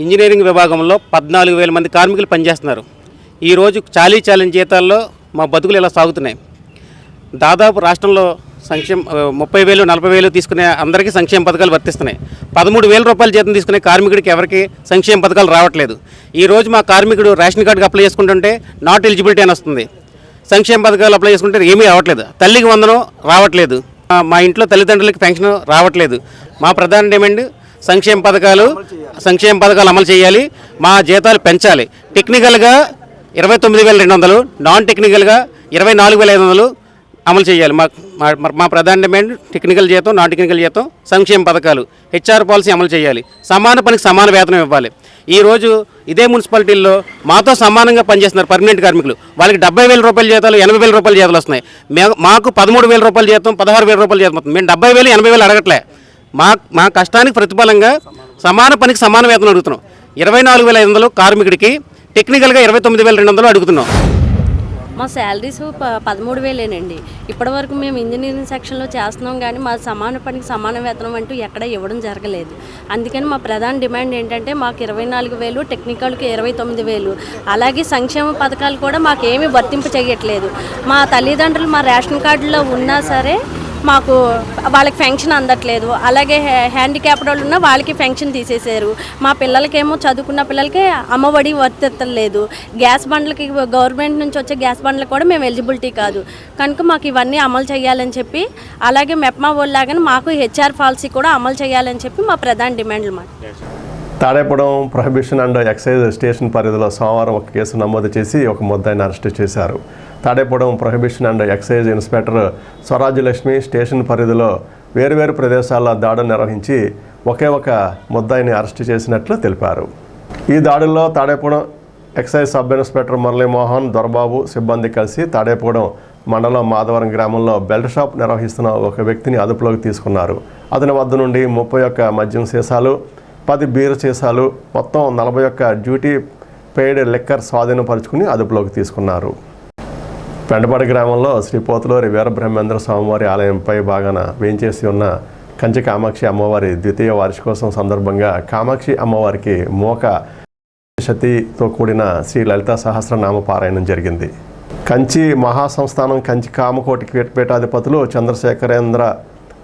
ఇంజనీరింగ్ విభాగంలో 14,000 మంది కార్మికులు పనిచేస్తున్నారు. ఈరోజు చాలీ జీతాల్లో మా బతుకులు ఇలా సాగుతున్నాయి. దాదాపు రాష్ట్రంలో 30,000, 40,000 తీసుకునే అందరికీ సంక్షేమ పథకాలు వర్తిస్తున్నాయి. 13,000 రూపాయల జీతం తీసుకునే కార్మికుడికి ఎవరికి సంక్షేమ పథకాలు రావట్లేదు. ఈరోజు మా కార్మికుడు రేషన్ కార్డుకి అప్లై చేసుకుంటుంటే నాట్ ఎలిజిబిలిటీ అని వస్తుంది. సంక్షేమ పథకాలు అప్లై చేసుకుంటే ఏమీ రావట్లేదు. తల్లికి వందనం రావట్లేదు. మా ఇంట్లో తల్లిదండ్రులకి పెన్షన్ రావట్లేదు. మా ప్రధాన డిమాండ్ సంక్షేమ పథకాలు అమలు చేయాలి. మా జీతాలు పెంచాలి. టెక్నికల్గా 29,200, నాన్ టెక్నికల్గా 24,500 అమలు చేయాలి. మా ప్రధాన డిమాండ్ టెక్నికల్ జీతం, నాన్ టెక్నికల్ జీతం, సంక్షేమ పథకాలు, హెచ్ఆర్ పాలసీ అమలు చేయాలి, సమాన పనికి సమాన వేతనం ఇవ్వాలి. ఈరోజు ఇదే మున్సిపాలిటీల్లో మాతో సమానంగా పనిచేస్తున్నారు పర్మనెంట్ కార్మికులు. వాళ్ళకి 70,000 రూపాయల జీతాలు, 80,000 రూపాయల జీతాలు వస్తున్నాయి. మాకు 13,000 రూపాయల జీతం, 16,000 రూపాయల జీతం వస్తుంది. మేము 70,000, 80,000 అడగట్లే. మా కష్టానికి ప్రతిఫలంగా సమాన పనికి సమాన వేతనం అడుగుతున్నాం. 24,500 కార్మికుడికి, టెక్నికల్గా 29,200 అడుగుతున్నాం. మా శాలరీస్ 13,000 ఇప్పటివరకు మేము ఇంజనీరింగ్ సెక్షన్లో చేస్తున్నాం, కానీ మా సమాన పనికి సమాన వేతనం అంటూ ఎక్కడ ఇవ్వడం జరగలేదు. అందుకని మా ప్రధాన డిమాండ్ ఏంటంటే మాకు 24,000, టెక్నికల్కి 29,000, అలాగే సంక్షేమ పథకాలు కూడా మాకేమీ వర్తింపు చేయట్లేదు. మా తల్లిదండ్రులు మా రేషన్ కార్డులో ఉన్నా సరే మాకు వాళ్ళకి పెన్షన్ అందట్లేదు. అలాగే హ్యాండిక్యాప్డ్ వాళ్ళు ఉన్నా వాళ్ళకి పెన్షన్ తీసేశారు. మా పిల్లలకేమో చదువుకున్న పిల్లలకి అమ్మఒడి వర్తించలేదు. గ్యాస్ బండ్లకి గవర్నమెంట్ నుంచి వచ్చే గ్యాస్ బండ్లకు కూడా మేము ఎలిజిబిలిటీ కాదు. కనుక మాకు ఇవన్నీ అమలు చేయాలని చెప్పి, అలాగే మెప్మా వాళ్ళలాగానే మాకు హెచ్ఆర్ పాలసీ కూడా అమలు చేయాలని చెప్పి మా ప్రధాన డిమాండ్లు మాట. Tadepudem prohibition and excise station పరిధిలో సోమవారం ఒక కేసు నమోదు చేసి ఒక ముద్దాయిని అరెస్టు చేశారు. Tadepudem prohibition and excise inspector Swarajyalakshmi station పరిధిలో వేరువేరు ప్రదేశాల్లో దాడులు నిర్వహించి ఒకే ఒక ముద్దాయిని అరెస్టు చేసినట్లు తెలిపారు. ఈ దాడుల్లో Tadepudem excise sub inspector Muralimohan, Dorababu సిబ్బంది కలిసి తాడేపూడెం మండలం మాధవరం గ్రామంలో బెల్ట్ షాప్ నిర్వహిస్తున్న ఒక వ్యక్తిని అదుపులోకి తీసుకున్నారు. అతని వద్ద నుండి 31 మద్యం సీసాలు, 10 బీర్ సీసాలు, మొత్తం 41 డ్యూటీ పెయిడ్ లిక్కర్ స్వాధీనపరుచుకుని అదుపులోకి తీసుకున్నారు. పెండపాడు గ్రామంలో శ్రీ పోతులూరి వీరబ్రహ్మేంద్ర స్వామివారి ఆలయంపై భాగాన వేంచేసి ఉన్న కంచి కామాక్షి అమ్మవారి ద్వితీయ వార్షికోత్సవం సందర్భంగా కామాక్షి అమ్మవారికి మోక శతితో కూడిన శ్రీ లలితా సహస్రనామ పారాయణం జరిగింది. కంచి మహాసంస్థానం కంచి కామకోటి పీఠాధిపతులు చంద్రశేఖరేంద్ర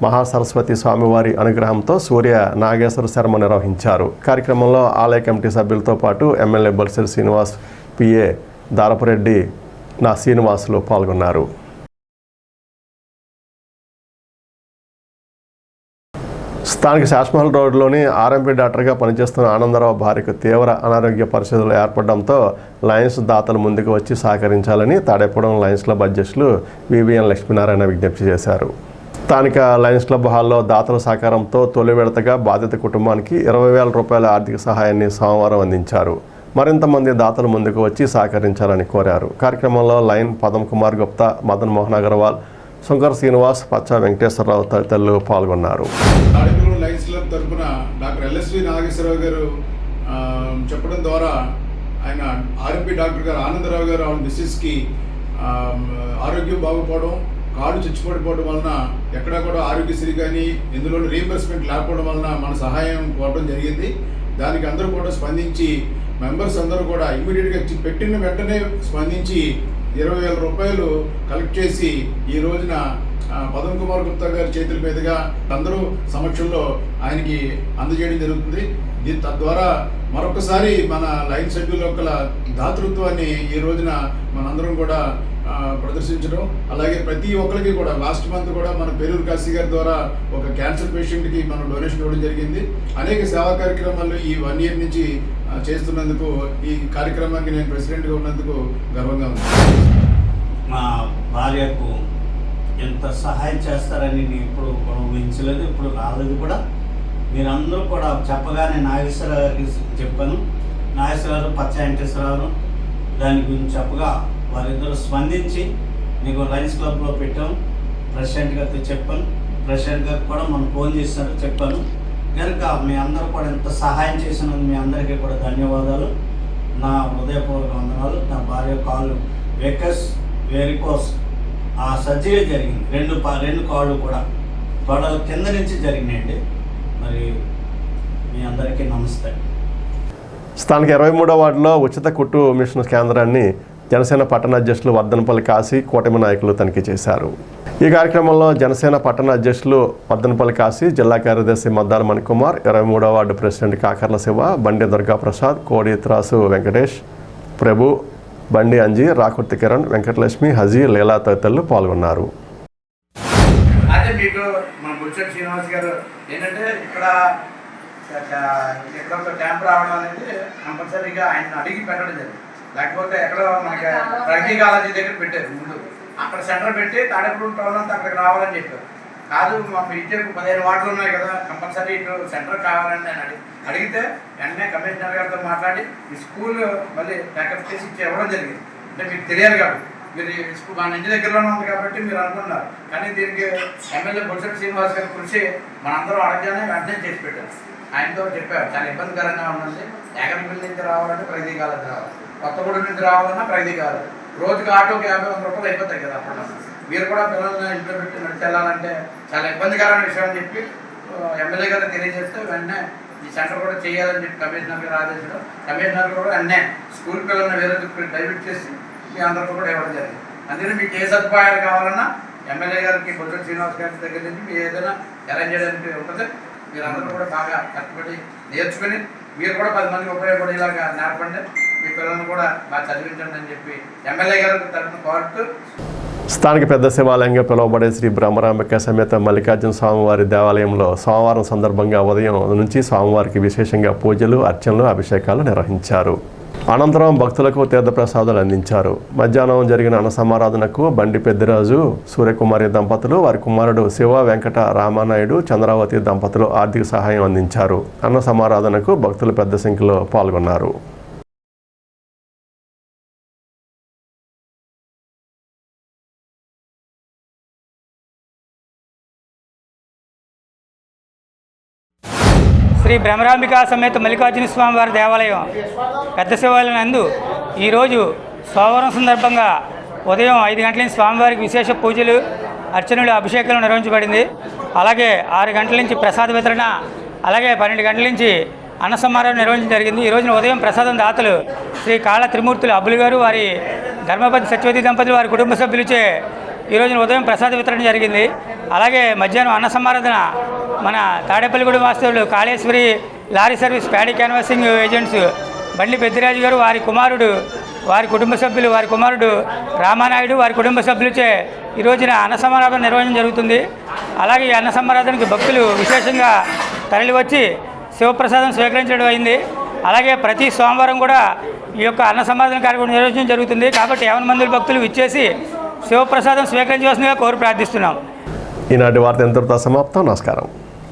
మహాసరస్వతి స్వామివారి అనుగ్రహంతో సూర్య నాగేశ్వర శర్మ నిర్వహించారు. కార్యక్రమంలో ఆలయ కమిటీ సభ్యులతో పాటు ఎమ్మెల్యే బొలిశెట్టి శ్రీనివాస్, పిఏ దారపురెడ్డి నా శ్రీనివాసులు పాల్గొన్నారు. స్థానిక శాస్మహల్ రోడ్లోని ఆర్ఎంపీ డాక్టర్గా పనిచేస్తున్న ఆనందరావు భార్యకు తీవ్ర అనారోగ్య పరిస్థితులు ఏర్పడడంతో లయన్స్ దాతలు ముందుకు వచ్చి సహకరించాలని తాడేపూడెం లయన్స్ క్లబ్ అధ్యక్షులు వివిఎన్ లక్ష్మీనారాయణ విజ్ఞప్తి చేశారు. స్థానిక లయన్స్ క్లబ్ హాల్లో దాతల సహకారంతో తొలి విడతగా బాధిత కుటుంబానికి 20,000 రూపాయల ఆర్థిక సహాయాన్ని సోమవారం అందించారు. మరింత మంది దాతలు ముందుకు వచ్చి సహకరించాలని కోరారు. కార్యక్రమంలో లైన్ పదం కుమార్ గుప్తా, మదన్ మోహన్ అగర్వాల్, శంకర్ శ్రీనివాస్, పచ్చా వెంకటేశ్వరరావు తదితరులు పాల్గొన్నారు. లయన్స్ క్లబ్ తరఫున డాక్టర్ ఎల్ఎస్వి నాగేశ్వరరావు గారు చెప్పడం ద్వారా ఆయన ఆర్ఎంపీ డాక్టర్ గారు ఆనందరావు గారు ఆవిడ మిస్సెస్కి ఆరోగ్యం బాగుపోవడం, కాళ్ళు చచ్చిపడిపోవడం వలన ఎక్కడా కూడా ఆరోగ్యశ్రీ కానీ ఇందులో రీఎంబర్స్మెంట్ లేకపోవడం వలన మన సహాయం కోరడం జరిగింది. దానికి అందరూ కూడా స్పందించి మెంబర్స్ అందరూ కూడా ఇమ్మీడియట్గా పెట్టిన వెంటనే స్పందించి 20,000 రూపాయలు కలెక్ట్ చేసి ఈ రోజున పదం కుమార్ గుప్తా గారి చేతుల మీదుగా అందరూ సమక్షంలో ఆయనకి అందజేయడం జరుగుతుంది. తద్వారా మరొకసారి మన లైన్ సభ్యుల యొక్క దాతృత్వాన్ని ఈ రోజున మనందరం కూడా ప్రదర్శించడం, అలాగే ప్రతి ఒక్కరికి కూడా లాస్ట్ మంత్ కూడా మన పేరూరు కాశీ గారి ద్వారా ఒక క్యాన్సర్ పేషెంట్కి మనం డొనేషన్ ఇవ్వడం జరిగింది. అనేక సేవా కార్యక్రమాలు ఈ 1 year నుంచి చేస్తున్నందుకు, ఈ కార్యక్రమానికి నేను ప్రెసిడెంట్గా ఉన్నందుకు గర్వంగా ఉంది. మా భార్యకు ఎంత సహాయం చేస్తారని నేను ఇప్పుడు ఊహించలేదు, ఇప్పుడు రాలేదు కూడా. మీరందరూ కూడా చెప్పగానే నాగేశ్వరరావు గారికి చెప్పాను. నాగేశ్వరరావు, పచ్చ వెంకటేశ్వరరావు దాని గురించి చెప్పగా వారిద్దరూ స్పందించి మీకు లయన్స్ క్లబ్లో పెట్టాం, ప్రెసిడెంట్ గారితో చెప్పాను. ప్రెసిడెంట్ గారికి కూడా మనం ఫోన్ చేశారు, చెప్పాను. కనుక మీ అందరూ కూడా ఎంత సహాయం చేసినందుకు మీ అందరికీ కూడా ధన్యవాదాలు, నా హృదయపూర్వక వందనాలు. నా భార్య కాళ్ళు వెరికోస్ ఆ సర్జరీ జరిగింది, రెండు కాళ్ళు కూడా తొడల కింద నుంచి జరిగినాయండి. మరి మీ అందరికీ నమస్తే. స్థానిక 23వ వార్డులో ఉచిత కుట్టు మిషన్ కేంద్రాన్ని జనసేన పట్టణ అధ్యక్షులు వర్ధనపల్లి కాశీ, కూటమి నాయకులు తనిఖీ చేశారు. ఈ కార్యక్రమంలో జనసేన పట్టణ అధ్యక్షులు వర్ధనపల్లి కాశీ, జిల్లా కార్యదర్శి మద్దాల మణికుమార్, 23వ వార్డు ప్రెసిడెంట్ కాకర్ల శివ, బండి దుర్గాప్రసాద్, కోడి త్రాసు వెంకటేష్, ప్రభు, బండి అంజీ, రాకుర్తి కిరణ్, వెంకటలక్ష్మి, హజీ, లీలా తదితరులు పాల్గొన్నారు. అదే మీకు మన బొలిశెట్టి శ్రీనివాస్ గారు ఏంటంటే ఇక్కడ ఒక క్యాంప్ రావడం అనేది కంపల్సరీగా ఆయన అడిగి పెట్టడం జరిగింది. లేకపోతే ఎక్కడో మనకి ప్రగతి కాలేజీ దగ్గర పెట్టారు ముందు. అక్కడ సెంటర్ పెట్టి తాడేపల్లి టౌన్ అంతా అక్కడికి రావాలని చెప్పారు. కాదు మా ఇచ్చేకు 15 వార్డులు ఉన్నాయి కదా, కంపల్సరీ ఇటు సెంటర్ కావాలని అని అడిగితే వెంటనే కమిషనర్ గారితో మాట్లాడి ఈ స్కూల్ మళ్ళీ బ్యాకప్ చేసి ఇవ్వడం జరిగింది. అంటే మీకు తెలియాలి కాబట్టి మీరు ఈ స్కూల్ మన ఇంటి దగ్గరలోనే ఉంది కాబట్టి మీరు అనుకున్నారు. కానీ దీనికి ఎమ్మెల్యే బొత్స శ్రీనివాస్ గారి కృషి మనందరూ అడగగానే వెంటనే చేసి పెట్టారు. ఆయనతో చెప్పారు చాలా ఇబ్బందికరంగా ఉన్నది. ఏకనపల్లి నుంచి రావాలంటే ప్రగతి కాలేదు, రావాలి కొత్తగూడెం నుంచి రావాలన్నా ప్రగతి కాలేదు. రోజుకి ఆటోకి 50-100 రూపాయలు అయిపోతాయి కదా. అప్పుడు మీరు కూడా పిల్లల్ని ఇంట్లో పెట్టి నడిచెళ్ళాలంటే చాలా ఇబ్బందికరమైన విషయం అని చెప్పి ఎమ్మెల్యే గారు తెలియజేస్తే వెంటనే ఈ సెంటర్ కూడా చేయాలని చెప్పి కమిషనర్ గారు ఆదేశించడం. కమిషనర్ కూడా వెంటనే స్కూల్ పిల్లల్ని వేరే డైవర్ట్ చేసి మీ అందరికీ కూడా ఇవ్వడం జరిగింది. అందుకని మీకు ఏ సదుపాయాలు కావాలన్నా ఎమ్మెల్యే గారికి బొత్స శ్రీనివాస్ గారి దగ్గర నుంచి మీరు ఏదైనా అరేంజ్ చేయడానికి ఉంటుంది. మీరందరూ కూడా బాగా కష్టపడి నేర్చుకుని మీరు కూడా 10 మందికి ఉపయోగపడేలాగా నేర్పండి, మీ పిల్లల్ని కూడా బాగా చదివించండి అని చెప్పి ఎమ్మెల్యే గారి తరఫున కోరుతూ స్థానిక పెద్ద శివాలయంగా పిలువబడే శ్రీ బ్రహ్మరాంబిక సమేత మల్లికార్జున స్వామివారి దేవాలయంలో సోమవారం సందర్భంగా ఉదయం నుంచి స్వామివారికి విశేషంగా పూజలు, అర్చనలు, అభిషేకాలు నిర్వహించారు. అనంతరం భక్తులకు తీర్థప్రసాదాలు అందించారు. మధ్యాహ్నం జరిగిన అన్న సమారాధనకు బండి పెద్దిరాజు, సూర్యకుమారి దంపతులు, వారి కుమారుడు శివ వెంకట రామానాయుడు, చంద్రావతి దంపతులు ఆర్థిక సహాయం అందించారు. అన్న సమారాధనకు భక్తులు పెద్ద సంఖ్యలో పాల్గొన్నారు. శ్రీ బ్రహ్మరాంబిక సమేత మల్లికార్జున స్వామి వారి దేవాలయం పెద్ద శివాలయం నందు ఈరోజు సోమవారం సందర్భంగా ఉదయం 5 గంటల నుంచి స్వామివారికి విశేష పూజలు, అర్చనలు, అభిషేకాలు నిర్వహించబడింది. అలాగే 6 గంటల నుంచి ప్రసాద వితరణ, అలాగే 12 గంటల నుంచి అన్న సమారాధన నిర్వహించడం జరిగింది. ఈ రోజున ఉదయం ప్రసాదం దాతలు శ్రీ కాళ త్రిమూర్తులు అబ్బులు గారు, వారి ధర్మపతి సత్యవతి దంపతులు, వారి కుటుంబ సభ్యులచే ఈ రోజున ఉదయం ప్రసాద వితరణ జరిగింది. అలాగే మధ్యాహ్నం అన్న సమారాధన మన తాడేపల్లిగూడెం వాస్తవులు Kaleswari lorry service paddy canvassing agents Bandi Peddiraju గారు, వారి కుమారుడు, వారి కుటుంబ సభ్యులు, వారి కుమారుడు రామానాయుడు, వారి కుటుంబ సభ్యులచే ఈ రోజున అన్న సమారాధన నిర్వహించడం జరుగుతుంది. అలాగే ఈ అన్న సమారాధనకి భక్తులు విశేషంగా తరలివచ్చి శివప్రసాదం స్వీకరించడం అయింది. అలాగే ప్రతి సోమవారం కూడా ఈ యొక్క అన్న సమారాధన కార్యక్రమం నిర్వహించడం జరుగుతుంది. కాబట్టి 50 మంది భక్తులు విచ్చేసి శివప్రసాదం స్వీకరించవలసిందిగా కోరి ప్రార్థిస్తున్నాం. ఈనాటి వార్త ఎంతటితో సమాప్తం. నమస్కారం.